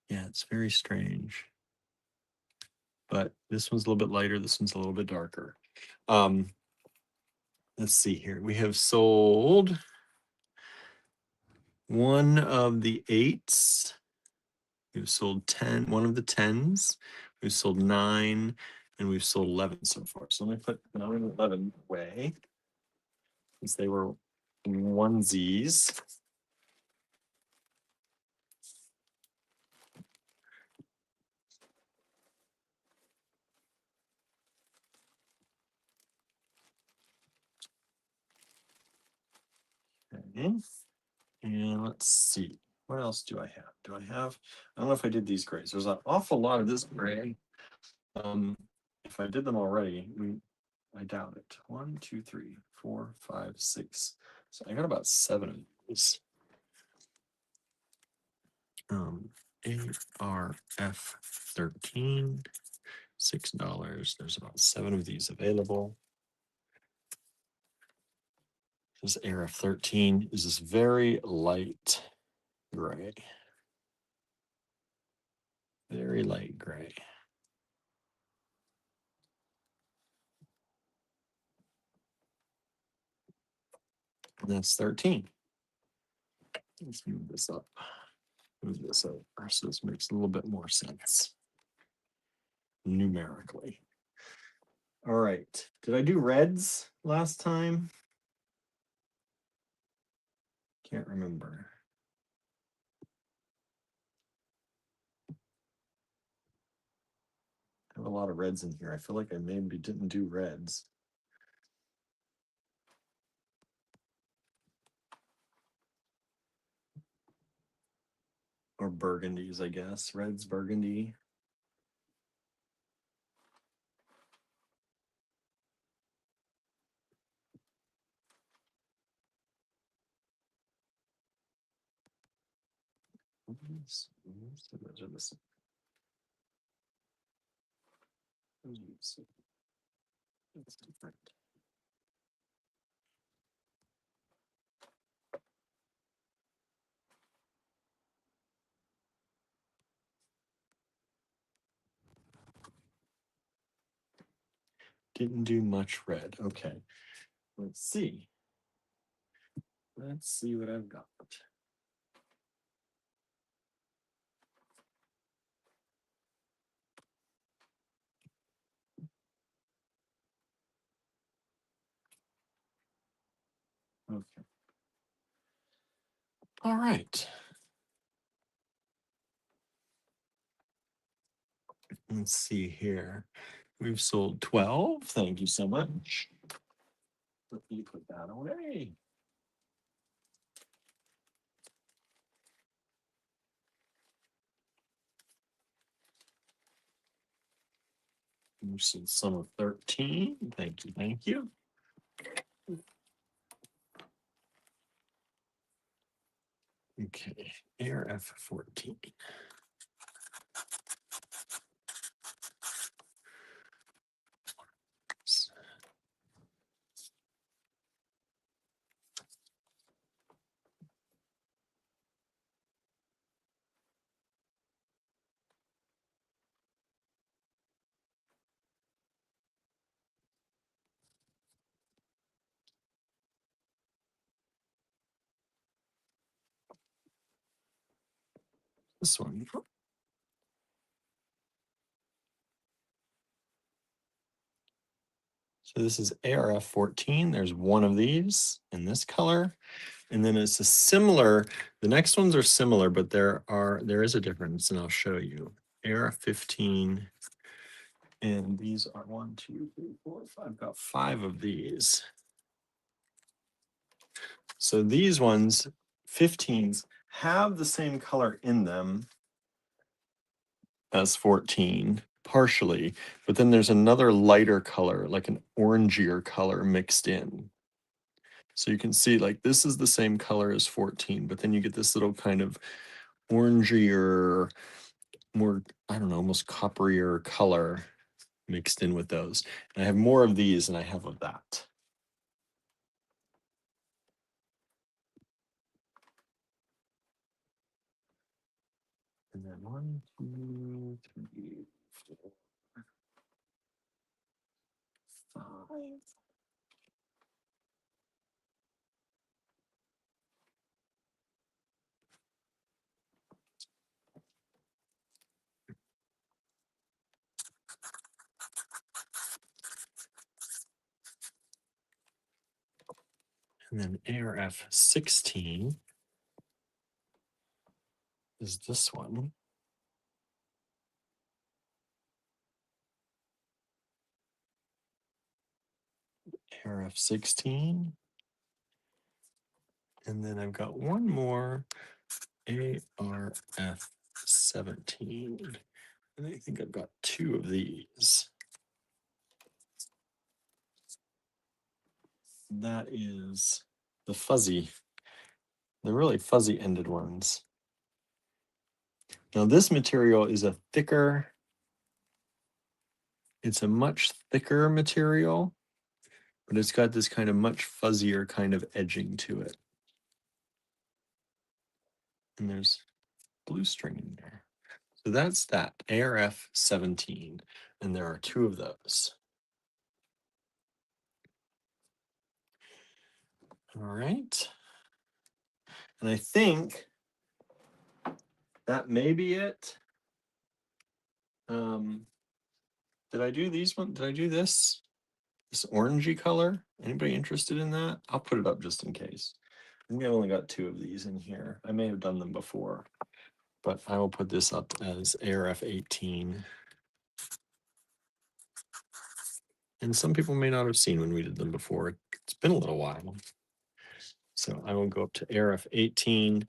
it's very strange. But this one's a little bit lighter. This one's a little bit darker. Let's see here. We have sold 1 of the 8s. We've sold 10, one of the 10s. We've sold 9, and we've sold 11 so far. So let me put 9 and 11 away, since they were onesies. Okay. And let's see. What else do I have? I don't know if I did these grays. There's an awful lot of this gray. If I did them already, I doubt it. 1, 2, 3, 4, 5, 6. So I got about 7 of these. ARF 13, $6. There's about 7 of these available. This ARF 13 is this very light gray. Very light gray. And that's 13. Let's move this up. Move this over so this makes a little bit more sense numerically. All right. Did I do reds last time? Can't remember. I have a lot of reds in here. I feel like I maybe didn't do reds. Or burgundies, I guess. Reds, burgundy. That's different. Didn't do much red. Okay. Let's see. Let's see what I've got. Okay. All right. Let's see here. We've sold 12. Thank you so much. Let me put that away. We've sold some of 13. Thank you. Thank you. Okay. ARF 14. This one. So this is ARF 14. There's one of these in this color. And then it's a similar, the next ones are similar, but there is a difference, and I'll show you. ARF 15. And these are 1, 2, 3, 4, 5. I've got 5 of these. So these ones, 15s, have the same color in them as 14, partially, but then there's another lighter color, like an orangier color mixed in. So you can see like this is the same color as 14, but then you get this little kind of orangier, more, I don't know, almost copperier color mixed in with those. And I have more of these than I have of that. And then 1, 2, 3, 4, 5. And then ARF 16 is this one. ARF 16. And then I've got one more ARF 17. And I think I've got two of these. That is the really fuzzy ended ones. Now this material is a thicker, it's a much thicker material, but it's got this kind of much fuzzier kind of edging to it. And there's blue string in there. So that's that, ARF 17, and there are two of those. All right. And I think that may be it. Did I do these one? Did I do this? This orangey color? Anybody interested in that? I'll put it up just in case. I think I've only got two of these in here. I may have done them before, but I will put this up as ARF 18. And some people may not have seen when we did them before. It's been a little while. So I will go up to ARF 18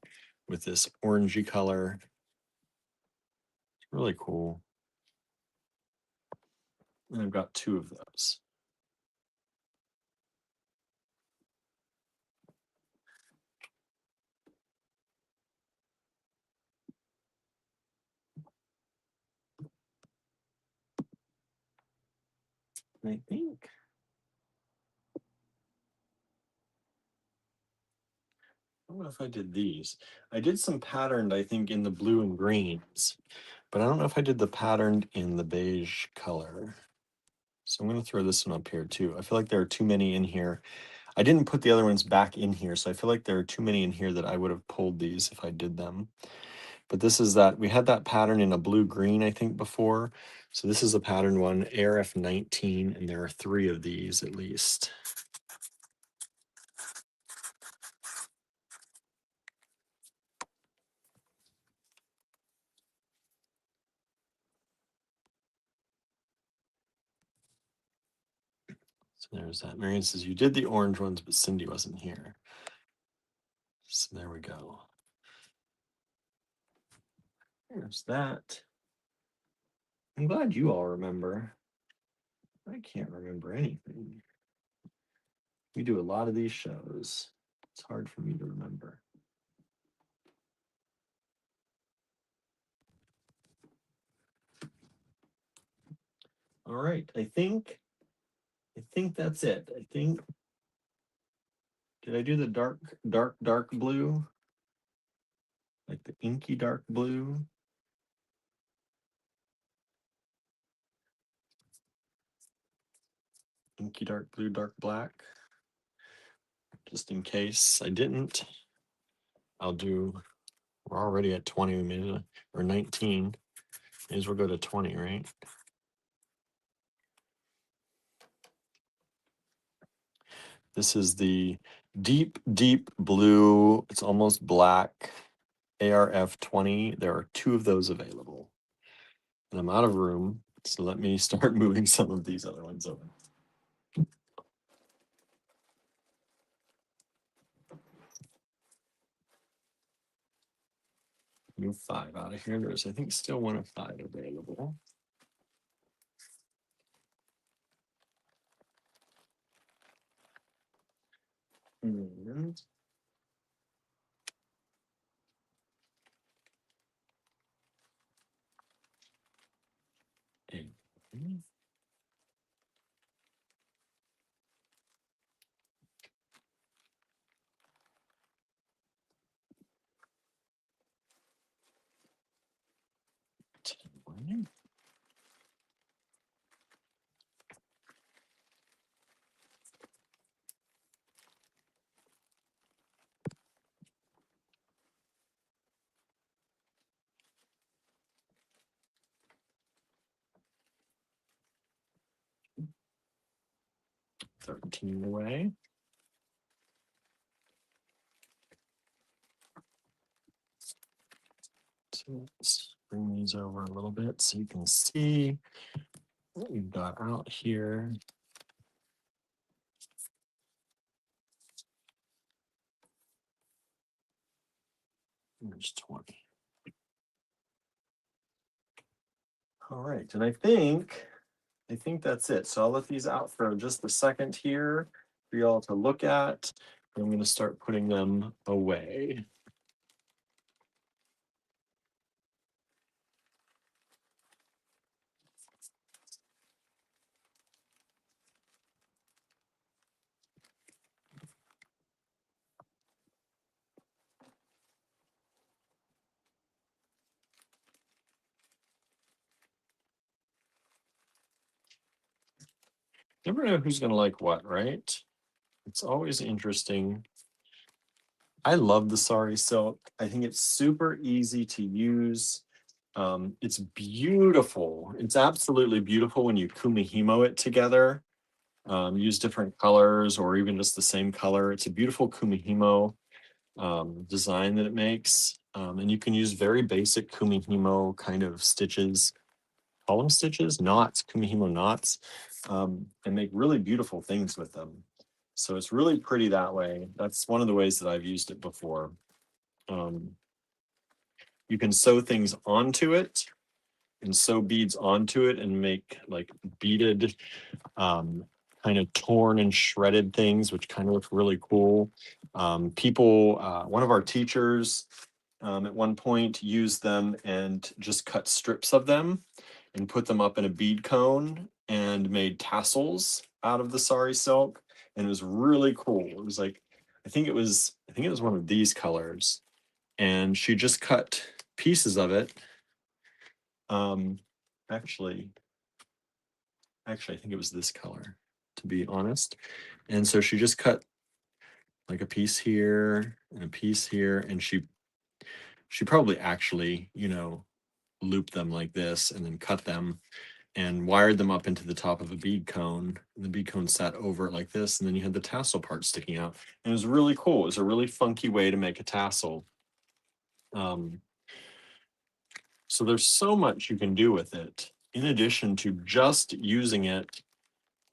with this orangey color. It's really cool. And I've got two of those. And I think I don't know if I did these. I did some patterned, I think, in the blue and greens, but I don't know if I did the patterned in the beige color. So I'm going to throw this one up here too. I feel like there are too many in here. I didn't put the other ones back in here, so I feel like there are too many in here that I would have pulled these if I did them. But this is that, we had that pattern in a blue-green, I think, before. So this is a pattern one, ARF 19, and there are three of these at least. So there's that. Marion says, you did the orange ones, but Cindy wasn't here. So there we go. There's that. I'm glad you all remember. I can't remember anything. We do a lot of these shows. It's hard for me to remember. All right, I think that's it. I think, did I do the dark blue? Like the inky dark blue? Inky dark blue, dark black. Just in case I didn't, I'll do, we're already at 20, we made it, or 19. May as well go to 20, right? This is the deep blue. It's almost black. ARF 20. There are two of those available. And I'm out of room, so let me start moving some of these other ones over. Move 5 out of here. There's, I think, still one of 5 available. And a 10. 13 away. Let's bring these over a little bit so you can see what we've got out here. There's 20. All right, and I think that's it. So I'll let these out for just a second here for y'all to look at. I'm going to start putting them away. Never know who's going to like what, right? It's always interesting. I love the sari silk. I think it's super easy to use. It's beautiful. It's absolutely beautiful when you kumihimo it together. Use different colors or even just the same color. It's a beautiful kumihimo design that it makes. And you can use very basic kumihimo kind of stitches, column stitches, knots, kumihimo knots, and make really beautiful things with them. So it's really pretty that way. That's one of the ways that I've used it before. You can sew things onto it and sew beads onto it and make like beaded kind of torn and shredded things, which kind of look really cool. One of our teachers at one point used them and just cut strips of them and put them up in a bead cone and made tassels out of the sari silk. And it was really cool. It was like, I think it was one of these colors. And she just cut pieces of it. Actually, I think it was this color, to be honest. And so she just cut like a piece here and a piece here, and she probably actually, looped them like this and then cut them and wired them up into the top of a bead cone. And the bead cone sat over it like this, and then you had the tassel part sticking out. And it was really cool. It was a really funky way to make a tassel. So there's so much you can do with it, in addition to just using it,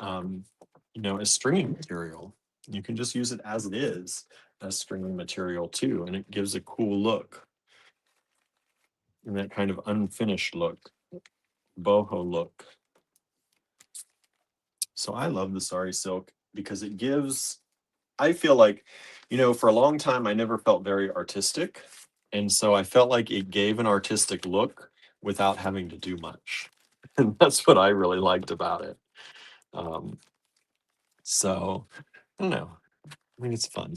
as stringing material. You can just use it as it is, as stringing material too, and it gives a cool look. And that kind of unfinished look, boho look. So I love the sari silk because it gives, I feel like, for a long time, I never felt very artistic. And so I felt like it gave an artistic look without having to do much. And that's what I really liked about it. So I don't know. I think it's fun.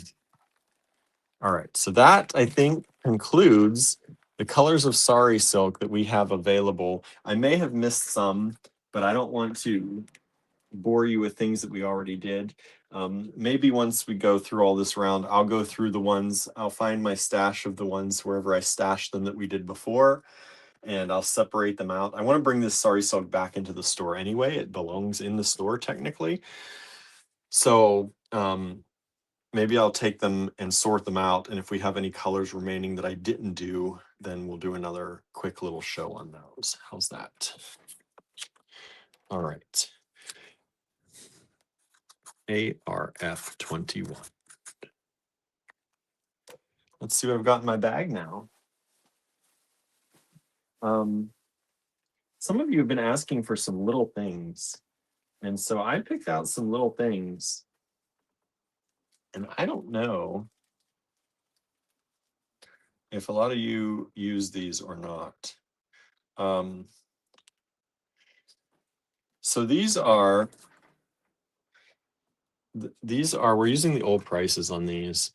All right. So that, I think, concludes the colors of sari silk that we have available. I may have missed some, but I don't want to bore you with things that we already did. Maybe once we go through all this round, I'll go through the ones, I'll find my stash of the ones wherever I stashed them that we did before, and I'll separate them out. I want to bring this sari silk back into the store anyway. It belongs in the store technically. So maybe I'll take them and sort them out. And if we have any colors remaining that I didn't do, then we'll do another quick little show on those. How's that? All right. ARF 21. Let's see what I've got in my bag now. Some of you have been asking for some little things. And so I picked out some little things. And I don't know if a lot of you use these or not. So we're using the old prices on these.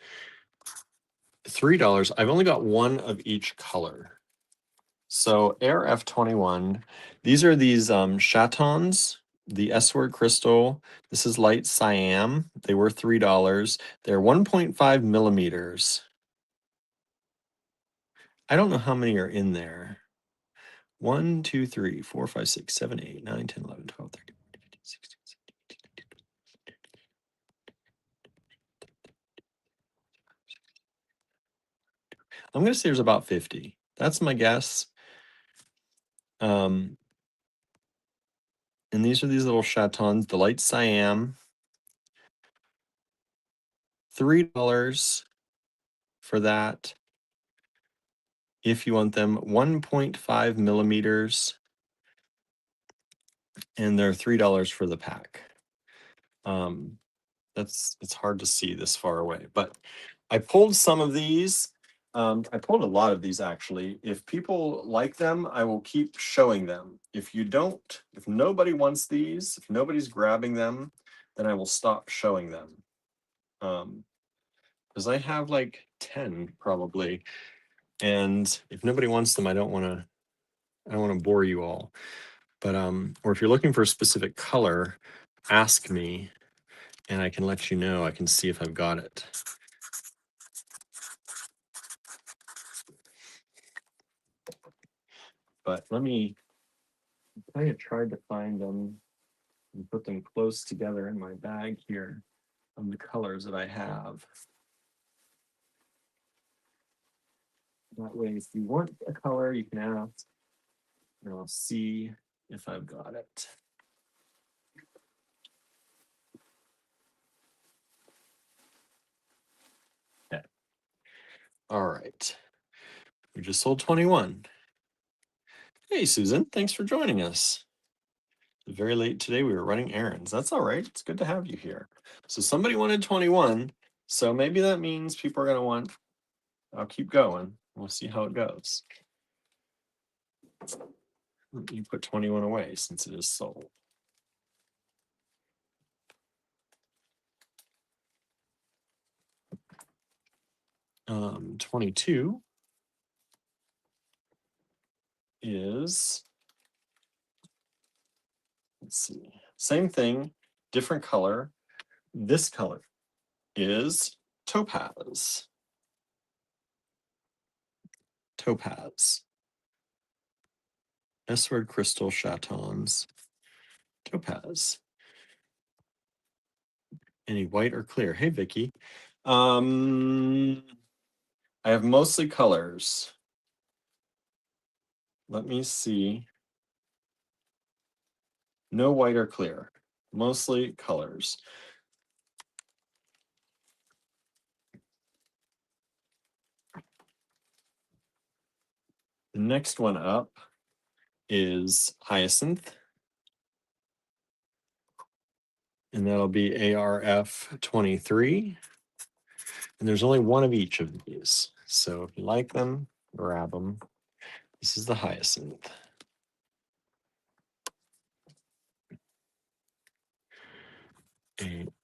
$3. I've only got one of each color. So ARF 21, these are these chatons, the S word crystal. This is light cyan. They were $3. They're 1.5 millimeters. I don't know how many are in there. 1, 2, 3, 4, 5, 6, 7, 8, 9, 10, 11, 12, 13, 14, 15, 16, 17, 18, 19, 20. I'm going to say there's about 50. That's my guess. And these are these little chatons, the light cyan. $3 for that. If you want them 1.5 millimeters, and they're $3 for the pack. It's hard to see this far away, but I pulled some of these. I pulled a lot of these actually. If people like them, I will keep showing them. If you don't, if nobody wants these, if nobody's grabbing them, then I will stop showing them. Because I have like 10 probably. And if nobody wants them, I don't want to bore you all. But or if you're looking for a specific color, ask me and I can let you know. I can see if I've got it. But let me, I tried to find them and put them close together in my bag here on the colors that I have. That way, if you want a color, you can ask, and I'll see if I've got it. Okay. All right. We just sold 21. Hey, Susan, thanks for joining us. Very late today, we were running errands. That's all right. It's good to have you here. So somebody wanted 21. So maybe that means people are going to want, I'll keep going. We'll see how it goes. You put 21 away since it is sold. 22 is, let's see, same thing, different color. This color is topaz. Topaz. S-word crystal chatons. Topaz. Any white or clear? Hey, Vicky. I have mostly colors. Let me see. No white or clear. Mostly colors. The next one up is hyacinth. And that'll be ARF 23. And there's only one of each of these. So if you like them, grab them. This is the hyacinth.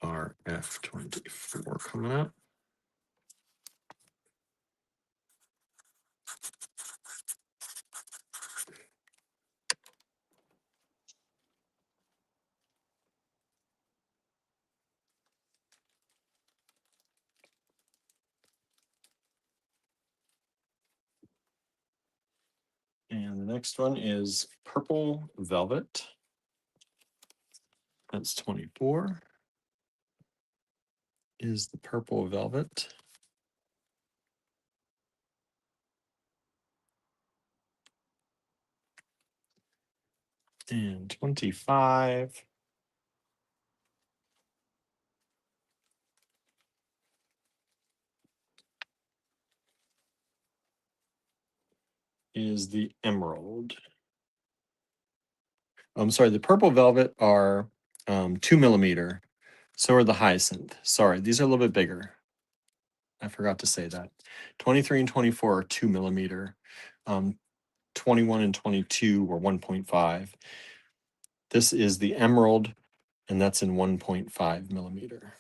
ARF 24 coming up. And the next one is purple velvet. That's 24. Is the purple velvet. And 25 is the emerald. I'm sorry, the purple velvet are 2 millimeter. So are the hyacinth. Sorry, these are a little bit bigger. I forgot to say that. 23 and 24 are 2 millimeter. 21 and 22 were 1.5. This is the emerald, and that's in 1.5 millimeter.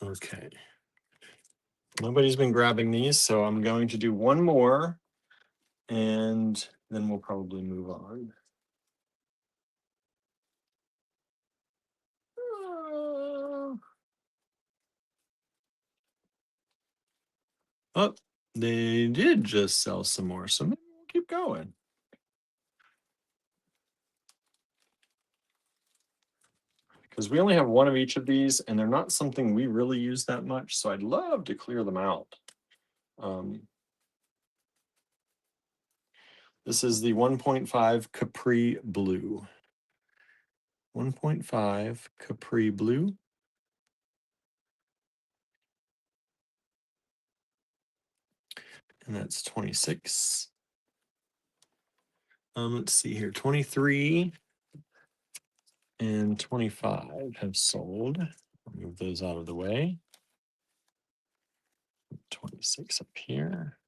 Okay. Nobody's been grabbing these, so I'm going to do one more, and then we'll probably move on. Oh, they did just sell some more, so maybe we'll keep going. Because we only have one of each of these, and they're not something we really use that much, so I'd love to clear them out. This is the 1.5 Capri Blue. 1.5 Capri Blue. And that's 26. Let's see here. 23 and 25 have sold. Move those out of the way. 26 up here.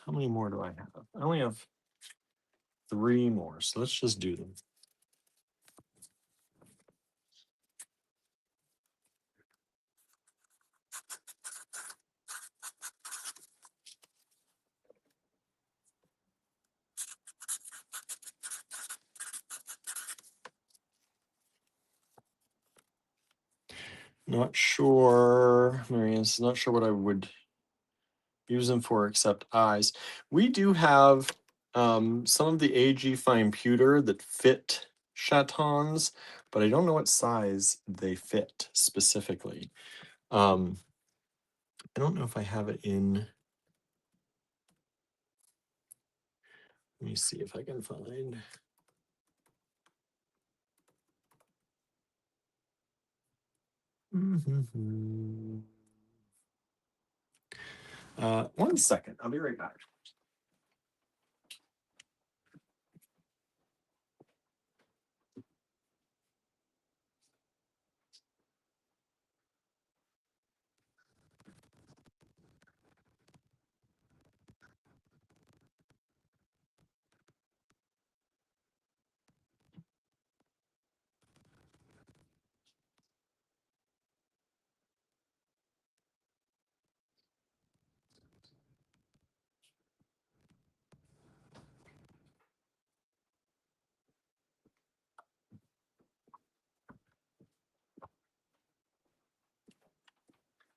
How many more do I have? I only have 3 more, so let's just do them. Not sure, Marianne's not sure what I would use them for except eyes. We do have some of the AG fine pewter that fit chatons, but I don't know what size they fit specifically. I don't know if I have it in. Let me see if I can find. One second, I'll be right back.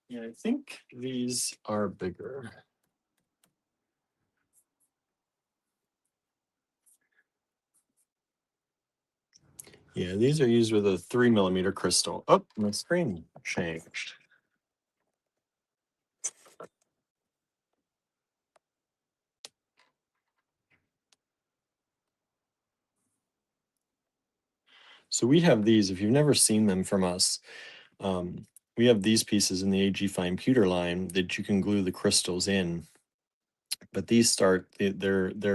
Yeah, I think these are bigger. Yeah, these are used with a 3mm crystal. Oh, my screen changed. So we have these, if you've never seen them from us, we have these pieces in the AG fine pewter line that you can glue the crystals in. But these they're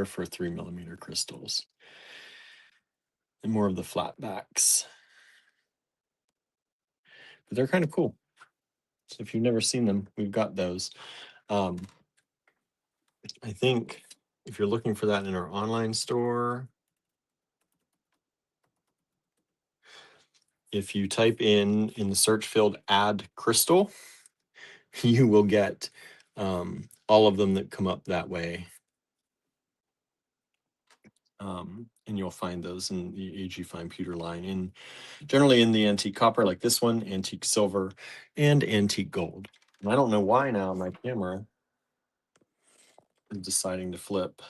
for 3mm crystals and more of the flat backs. But they're kind of cool. So if you've never seen them, we've got those. I think if you're looking for that in our online store, if you type in the search field add crystal, you will get all of them that come up that way. And you'll find those in the AG fine pewter line, and generally in the antique copper like this one, antique silver, and antique gold. And I don't know why now my camera is deciding to flip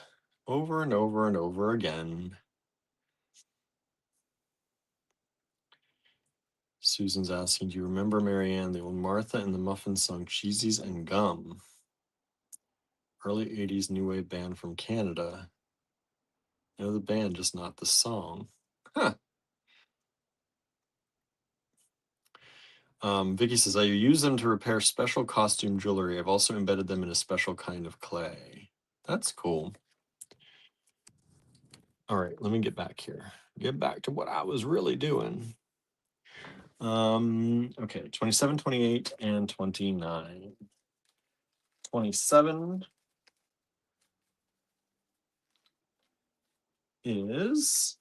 over and over and over again. Susan's asking, do you remember, Marianne, the old Martha and the Muffins song Cheesies and Gum? Early 80s new wave band from Canada. I know the band, just not the song. Huh. Vicky says, I use them to repair special costume jewelry. I've also embedded them in a special kind of clay. That's cool. All right, let me get back here. Get back to what I was really doing. Okay, 27, 28, and 29. 27 is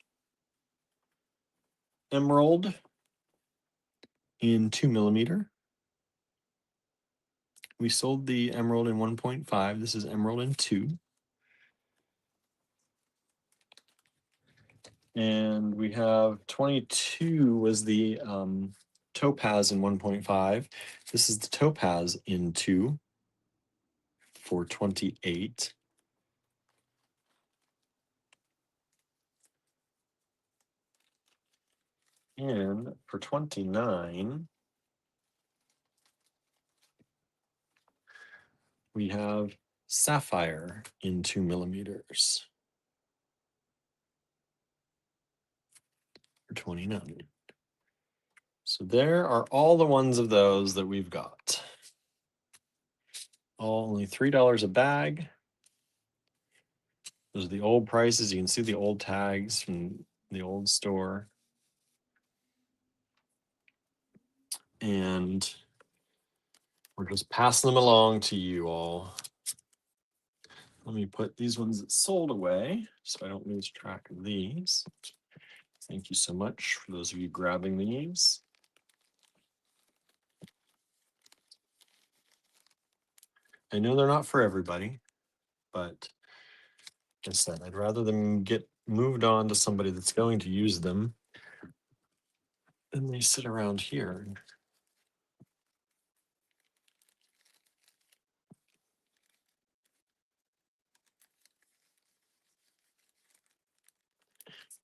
emerald in 2mm. We sold the emerald in 1.5. This is emerald in 2. And we have 22 was the topaz in 1.5. This is the topaz in 2 for 28. And for 29, we have sapphire in 2 millimeters for 29. So there are all the ones of those that we've got. All only $3 a bag. Those are the old prices. You can see the old tags from the old store. And we're just passing them along to you all. Let me put these ones that sold away so I don't lose track of these. Thank you so much for those of you grabbing these. I know they're not for everybody, but like I said, I'd rather them get moved on to somebody that's going to use them than they sit around here.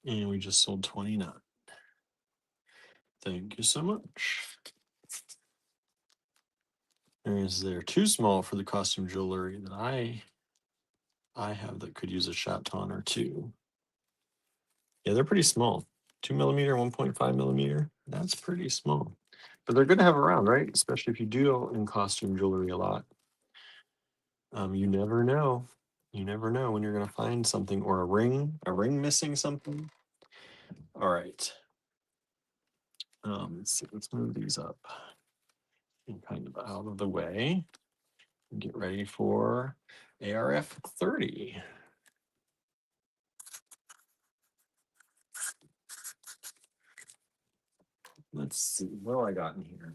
And we just sold 29. Thank you so much. Is there too small for the costume jewelry that I have that could use a chaton or two? Yeah, they're pretty small. 2 millimeter, 1.5 millimeter. That's pretty small. But they're good to have around, right? Especially if you do in costume jewelry a lot. You never know. You never know when you're going to find something or a ring missing something. All right. Let's see. Let's move these up and kind of out of the way and get ready for ARF 30. Let's see. What do I got in here?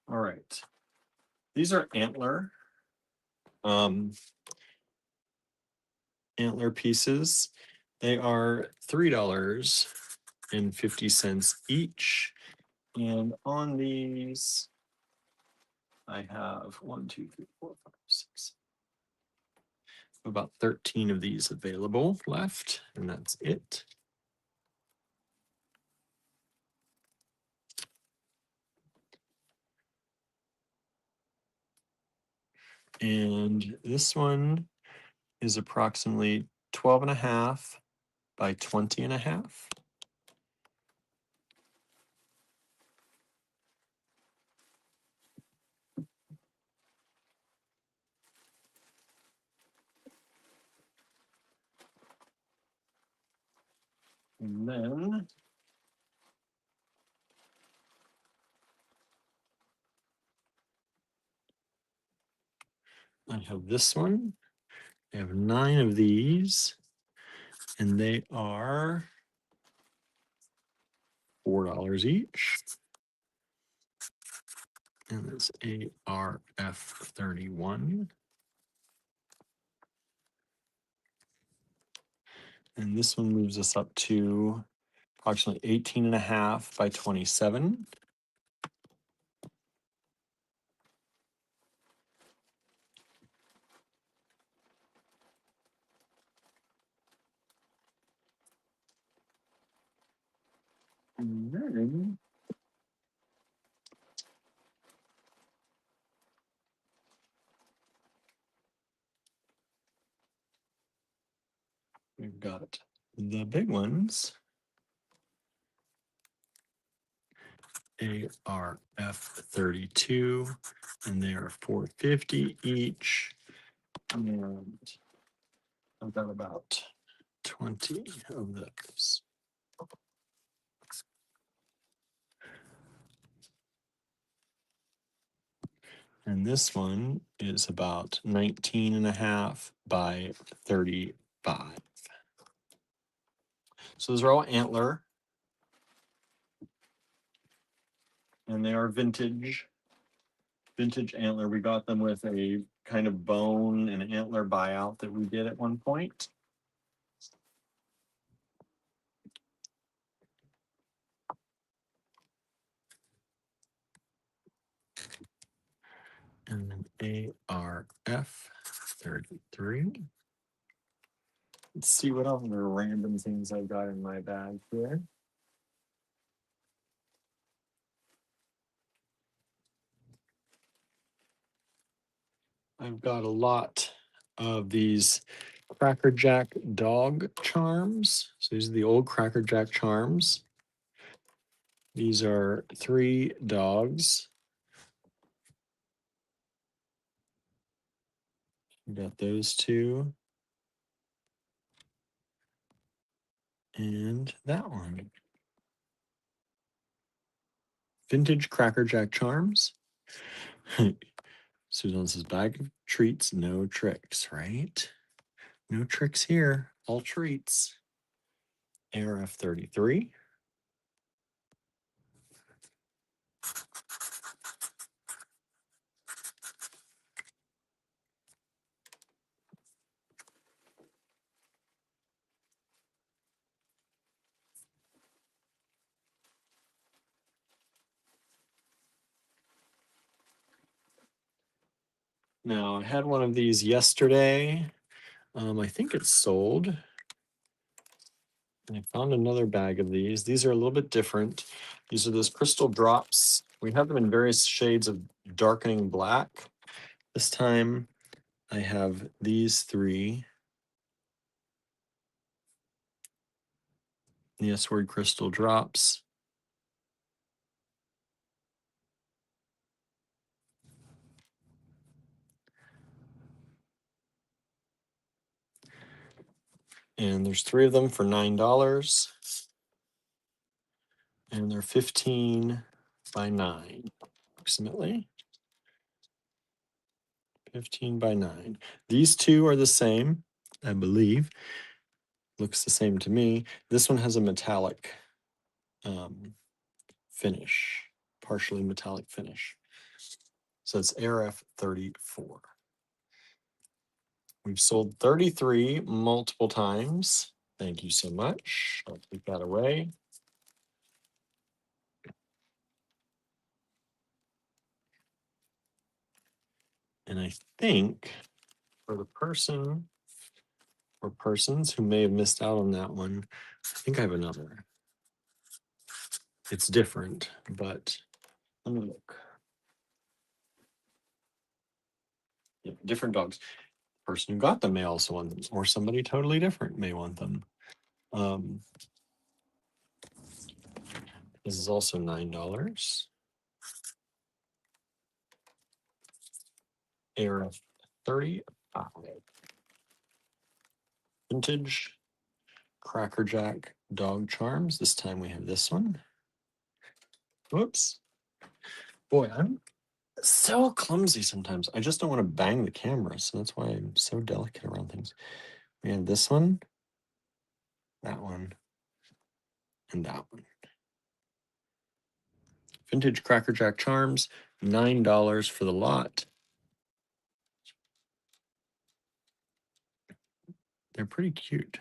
All right. These are antler pieces. They are $3.50 each. And on these, I have 1, 2, 3, 4, 5, 6. About 13 of these available left, and that's it. And this one is approximately 12.5 by 20.5. And then I have this one. I have 9 of these, and they are $4 each. And that's ARF 31. And this one moves us up to approximately 18.5 by 27. And then we've got the big ones, ARF 32, and they are $4.50 each. And I've got about 20 of those. And this one is about 19.5 by 35. So those are all antler. And they are vintage antler. We got them with a kind of bone and antler buyout that we did at one point. And an ARF 33. Let's see what other random things I've got in my bag here. I've got a lot of these Cracker Jack dog charms. So these are the old Cracker Jack charms. These are 3 dogs. We got those 2. And that one. Vintage Cracker Jack charms. Susan says, bag of treats, no tricks, right? No tricks here, all treats. ARF 33. Now, I had one of these yesterday. I think it's sold. And I found another bag of these. These are a little bit different. These are those crystal drops. We have them in various shades of darkening black. This time I have these 3. The S-word crystal drops. And there's 3 of them for $9. And they're 15 by 9, approximately. 15 by 9. These 2 are the same, I believe. Looks the same to me. This one has a metallic finish, partially metallic finish. So it's ARF 34. We've sold 33 multiple times. Thank you so much. I'll take that away. And I think for the person or persons who may have missed out on that one, I think I have another. It's different, but let me look. Yeah, different dogs. Person who got them may also want them, or somebody totally different may want them. This is also $9. ARF 35. Vintage Cracker Jack dog charms. This time we have this one. Whoops. Boy, I'm so clumsy sometimes. I just don't want to bang the camera, so that's why I'm so delicate around things. We have this one, that one, and that one. Vintage Cracker Jack charms, $9 for the lot. They're pretty cute.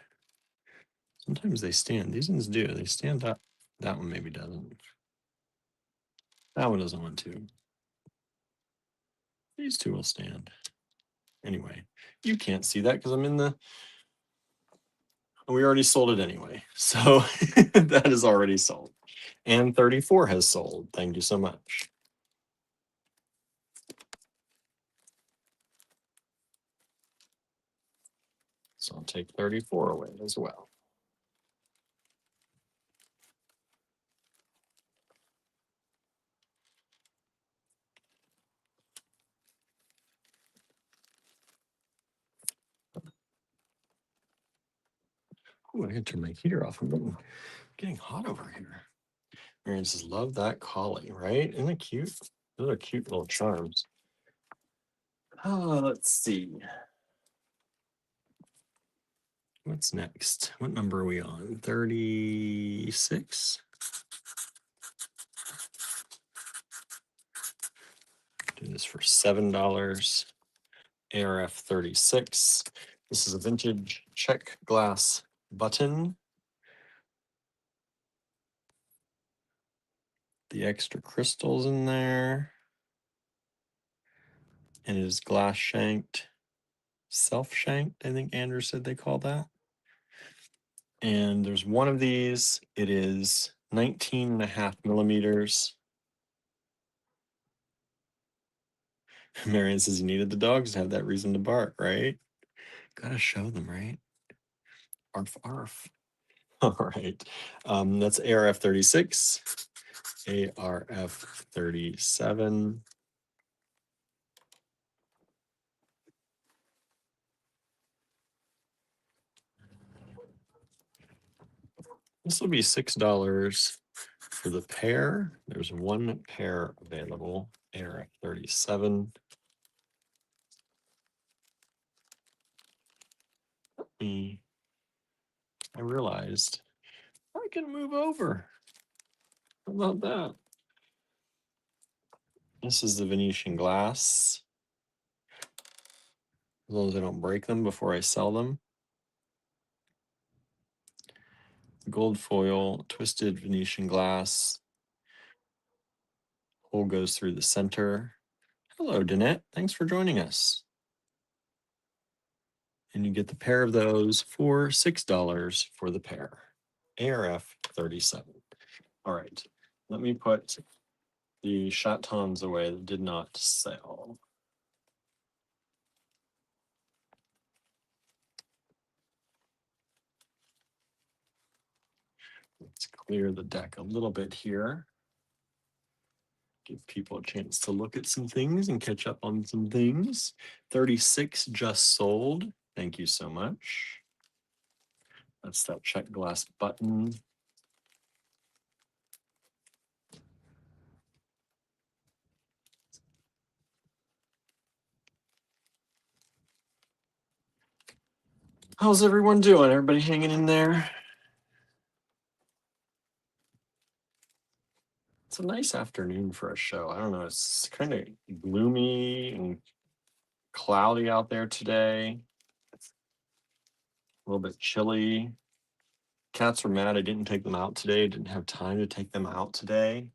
Sometimes they stand. These ones do. They stand up. That one maybe doesn't. That one doesn't want to. These 2 will stand. Anyway, you can't see that because I'm in the... We already sold it anyway. So that is already sold. And 34 has sold. Thank you so much. So I'll take 34 away as well. Oh, I can turn my heater off. I'm getting hot over here. Marion says, love that collie, right? Isn't it cute? Those are cute little charms. Let's see. What's next? What number are we on? 36. Do this for $7. ARF 36. This is a vintage check glass button. The extra crystals in there. And it is glass shanked, self shanked, I think Andrew said they call that. And there's one of these. It is 19.5 millimeters. Marianne says you needed the dogs to have that reason to bark, right? Gotta show them, right? Arf, arf. All right. That's ARF 36, ARF 37. This will be $6 for the pair. There's one pair available, ARF 37. I realized I can move over. How about that? This is the Venetian glass. As long as I don't break them before I sell them. Gold foil, twisted Venetian glass. Hole goes through the center. Hello, Danette. Thanks for joining us. And you get the pair of those for $6 for the pair. ARF 37. All right. Let me put the chatons away that did not sell. Let's clear the deck a little bit here. Give people a chance to look at some things and catch up on some things. 36 just sold. Thank you so much. That's that check glass button. How's everyone doing? Everybody hanging in there? It's a nice afternoon for a show. I don't know. It's kind of gloomy and cloudy out there today. A little bit chilly. Cats were mad I didn't take them out today. Didn't have time to take them out today.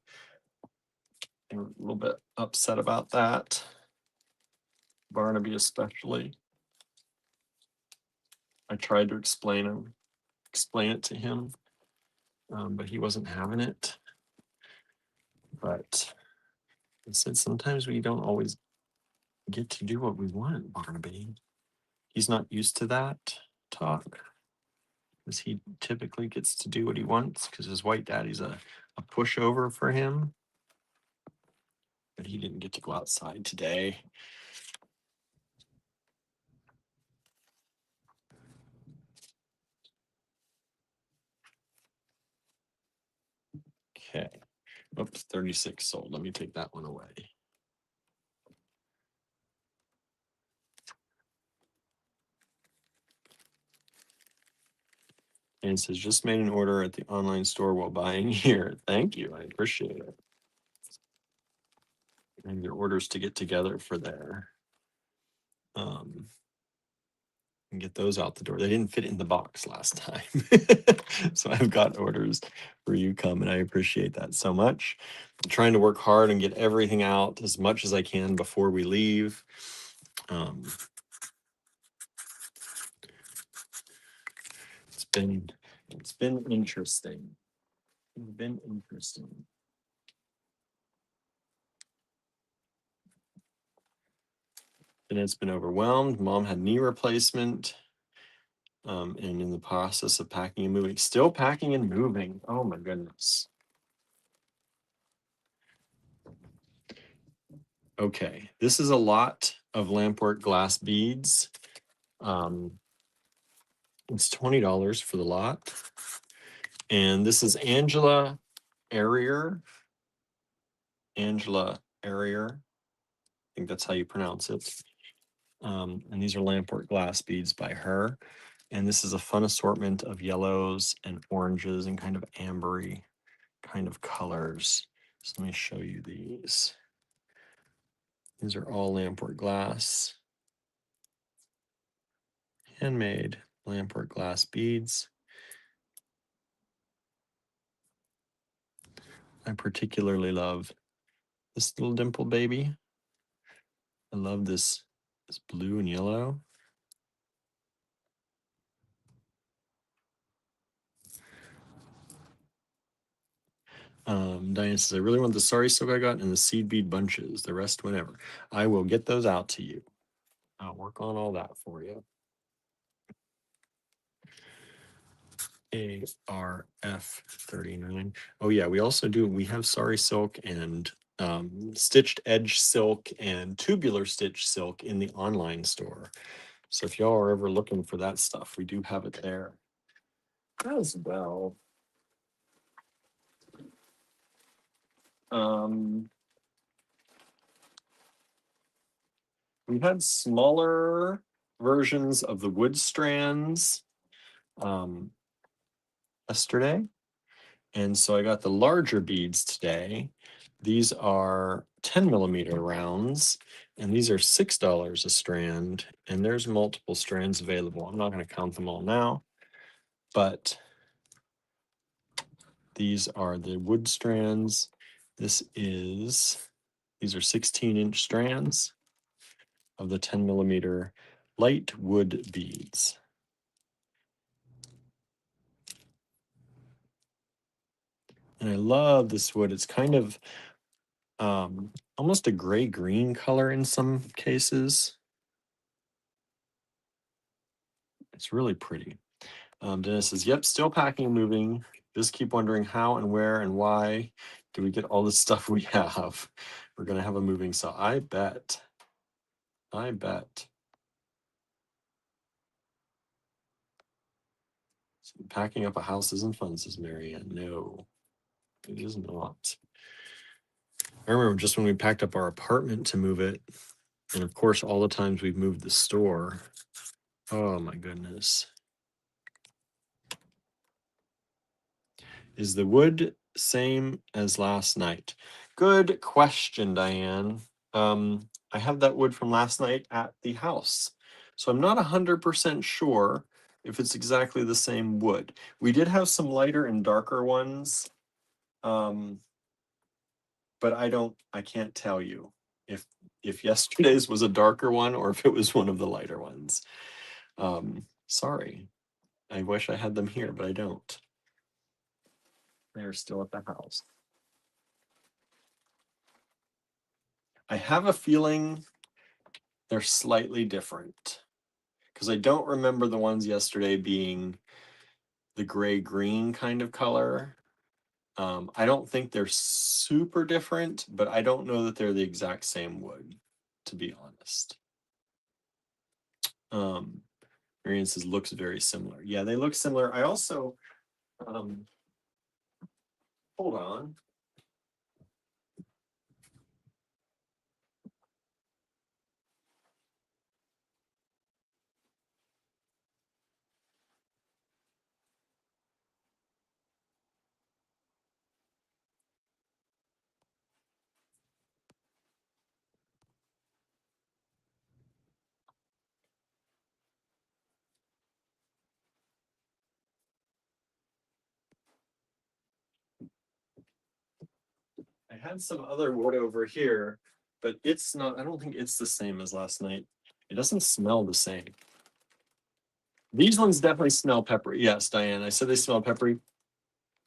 They were a little bit upset about that. Barnaby especially. I tried to explain it to him, but he wasn't having it. But I said sometimes we don't always get to do what we want, Barnaby. He's not used to that talk because he typically gets to do what he wants because his white daddy's a pushover for him. But he didn't get to go outside today. Okay. Oops, 36 sold. Let me take that one away. And it says, just made an order at the online store while buying here. Thank you. I appreciate it. And your orders to get together for there. And get those out the door. They didn't fit in the box last time. So I've got orders for you come, and I appreciate that so much. I'm trying to work hard and get everything out as much as I can before we leave. It's been interesting. It's been interesting. And it's been overwhelmed. Mom had knee replacement. And in the process of packing and moving. Still packing and moving. Oh my goodness. Okay, this is a lot of lampwork glass beads. It's $20 for the lot. And this is Angela Arrier. Angela Arrier. I think that's how you pronounce it. And these are lampwork glass beads by her. And this is a fun assortment of yellows and oranges and kind of ambery kind of colors. So let me show you these. These are all Lamport glass, handmade Lamport glass beads. I particularly love this little dimple baby. I love this blue and yellow. Diane says, I really want the sari silk I got and the seed bead bunches, the rest whenever. I will get those out to you. I'll work on all that for you. ARF 39. Oh yeah, we also do, we have sari silk and stitched edge silk and tubular stitch silk in the online store. So if y'all are ever looking for that stuff, we do have it there as well. We had smaller versions of the wood strands yesterday. And so I got the larger beads today. These are 10 millimeter rounds, and these are $6 a strand, and there's multiple strands available. I'm not going to count them all now, but these are the wood strands. These are 16-inch strands of the 10 millimeter light wood beads. And I love this wood. It's kind of almost a gray-green color in some cases. It's really pretty. Dennis says, yep, still packing and moving. Just keep wondering how and where and why do we get all this stuff we have. We're going to have a moving saw. I bet. So packing up a house isn't fun, says Marianne. No, it is not. I remember just when we packed up our apartment to move it, and of course, all the times we've moved the store. Oh my goodness. Is the wood same as last night? Good question, Diane. I have that wood from last night at the house, so I'm not 100% sure if it's exactly the same wood. We did have some lighter and darker ones, but I can't tell you if yesterday's was a darker one or if it was one of the lighter ones. Sorry. I wish I had them here, but I don't. They're still at the house. I have a feeling they're slightly different because I don't remember the ones yesterday being the gray-green kind of color. I don't think they're super different, but I don't know that they're the exact same wood, to be honest. Marianne says, looks very similar. Yeah, they look similar. I also, hold on. I had some other wood over here, but it's not, I don't think it's the same as last night. It doesn't smell the same. These ones definitely smell peppery. Yes, Diane, I said they smell peppery.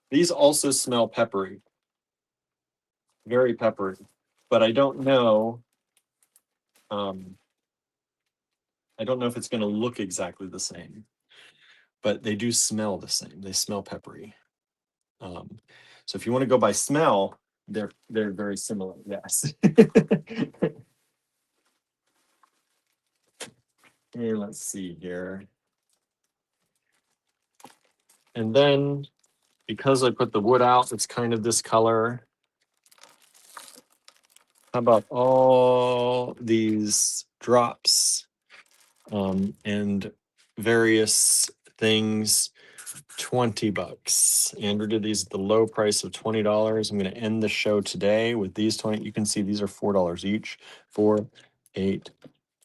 These also smell peppery. Very peppery. But I don't know. I don't know if it's going to look exactly the same. But they do smell the same. They smell peppery. So if you want to go by smell, they're very similar. Yes. Hey, let's see here. And then because I put the wood out, it's kind of this color. How about all these drops? And various things, $20. Andrew did these at the low price of $20. I'm going to end the show today with these 20. You can see these are $4 each. 4, 8,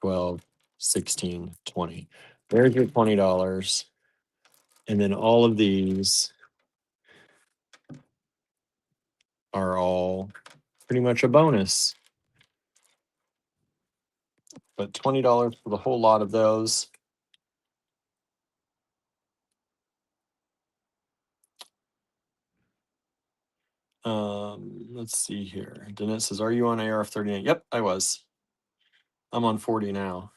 12, 16, 20. There's your $20. And then all of these are all pretty much a bonus. But $20 for the whole lot of those. Let's see here. Danette says, are you on ARF 39? Yep, I was. I'm on 40 now.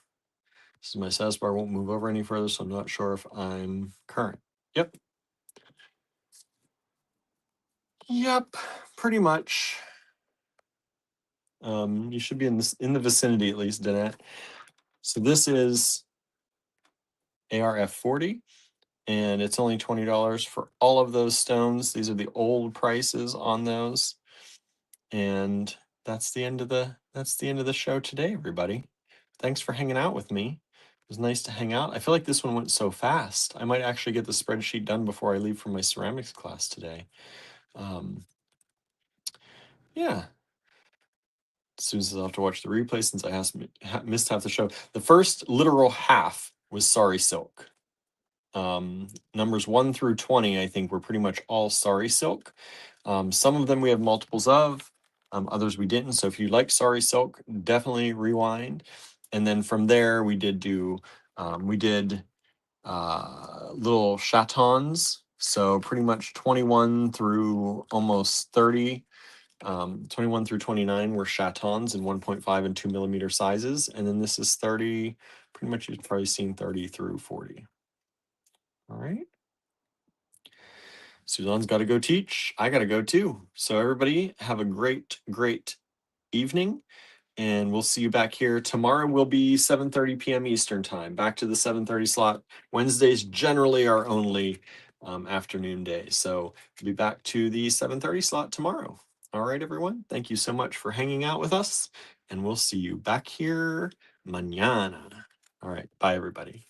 This is my status bar won't move over any further, so I'm not sure if I'm current. Yep. Yep, pretty much. You should be in the vicinity at least, Danette. So this is ARF 40, and it's only $20 for all of those stones. These are the old prices on those. And that's the end of the show today, everybody. Thanks for hanging out with me. It was nice to hang out. I feel like this one went so fast. I might actually get the spreadsheet done before I leave for my ceramics class today. Yeah. Susan will have to watch the replay since I missed half the show. The first literal half was Sorry Silk. Numbers 1 through 20, I think, were pretty much all Sorry Silk. Some of them we have multiples of, others we didn't. So if you like Sorry Silk, definitely rewind. And then from there, we did little chatons. So pretty much 21 through almost 30. 21 through 29 were chatons in 1.5 and 2 millimeter sizes. And then this is 30, pretty much you've probably seen 30 through 40. All right. Suzanne's got to go teach. I got to go too. So everybody have a great, great evening. And we'll see you back here. Tomorrow will be 7:30 p.m. Eastern time. Back to the 7:30 slot. Wednesdays generally are only afternoon day. So we'll be back to the 7:30 slot tomorrow. All right, everyone. Thank you so much for hanging out with us. And we'll see you back here mañana. All right. Bye, everybody.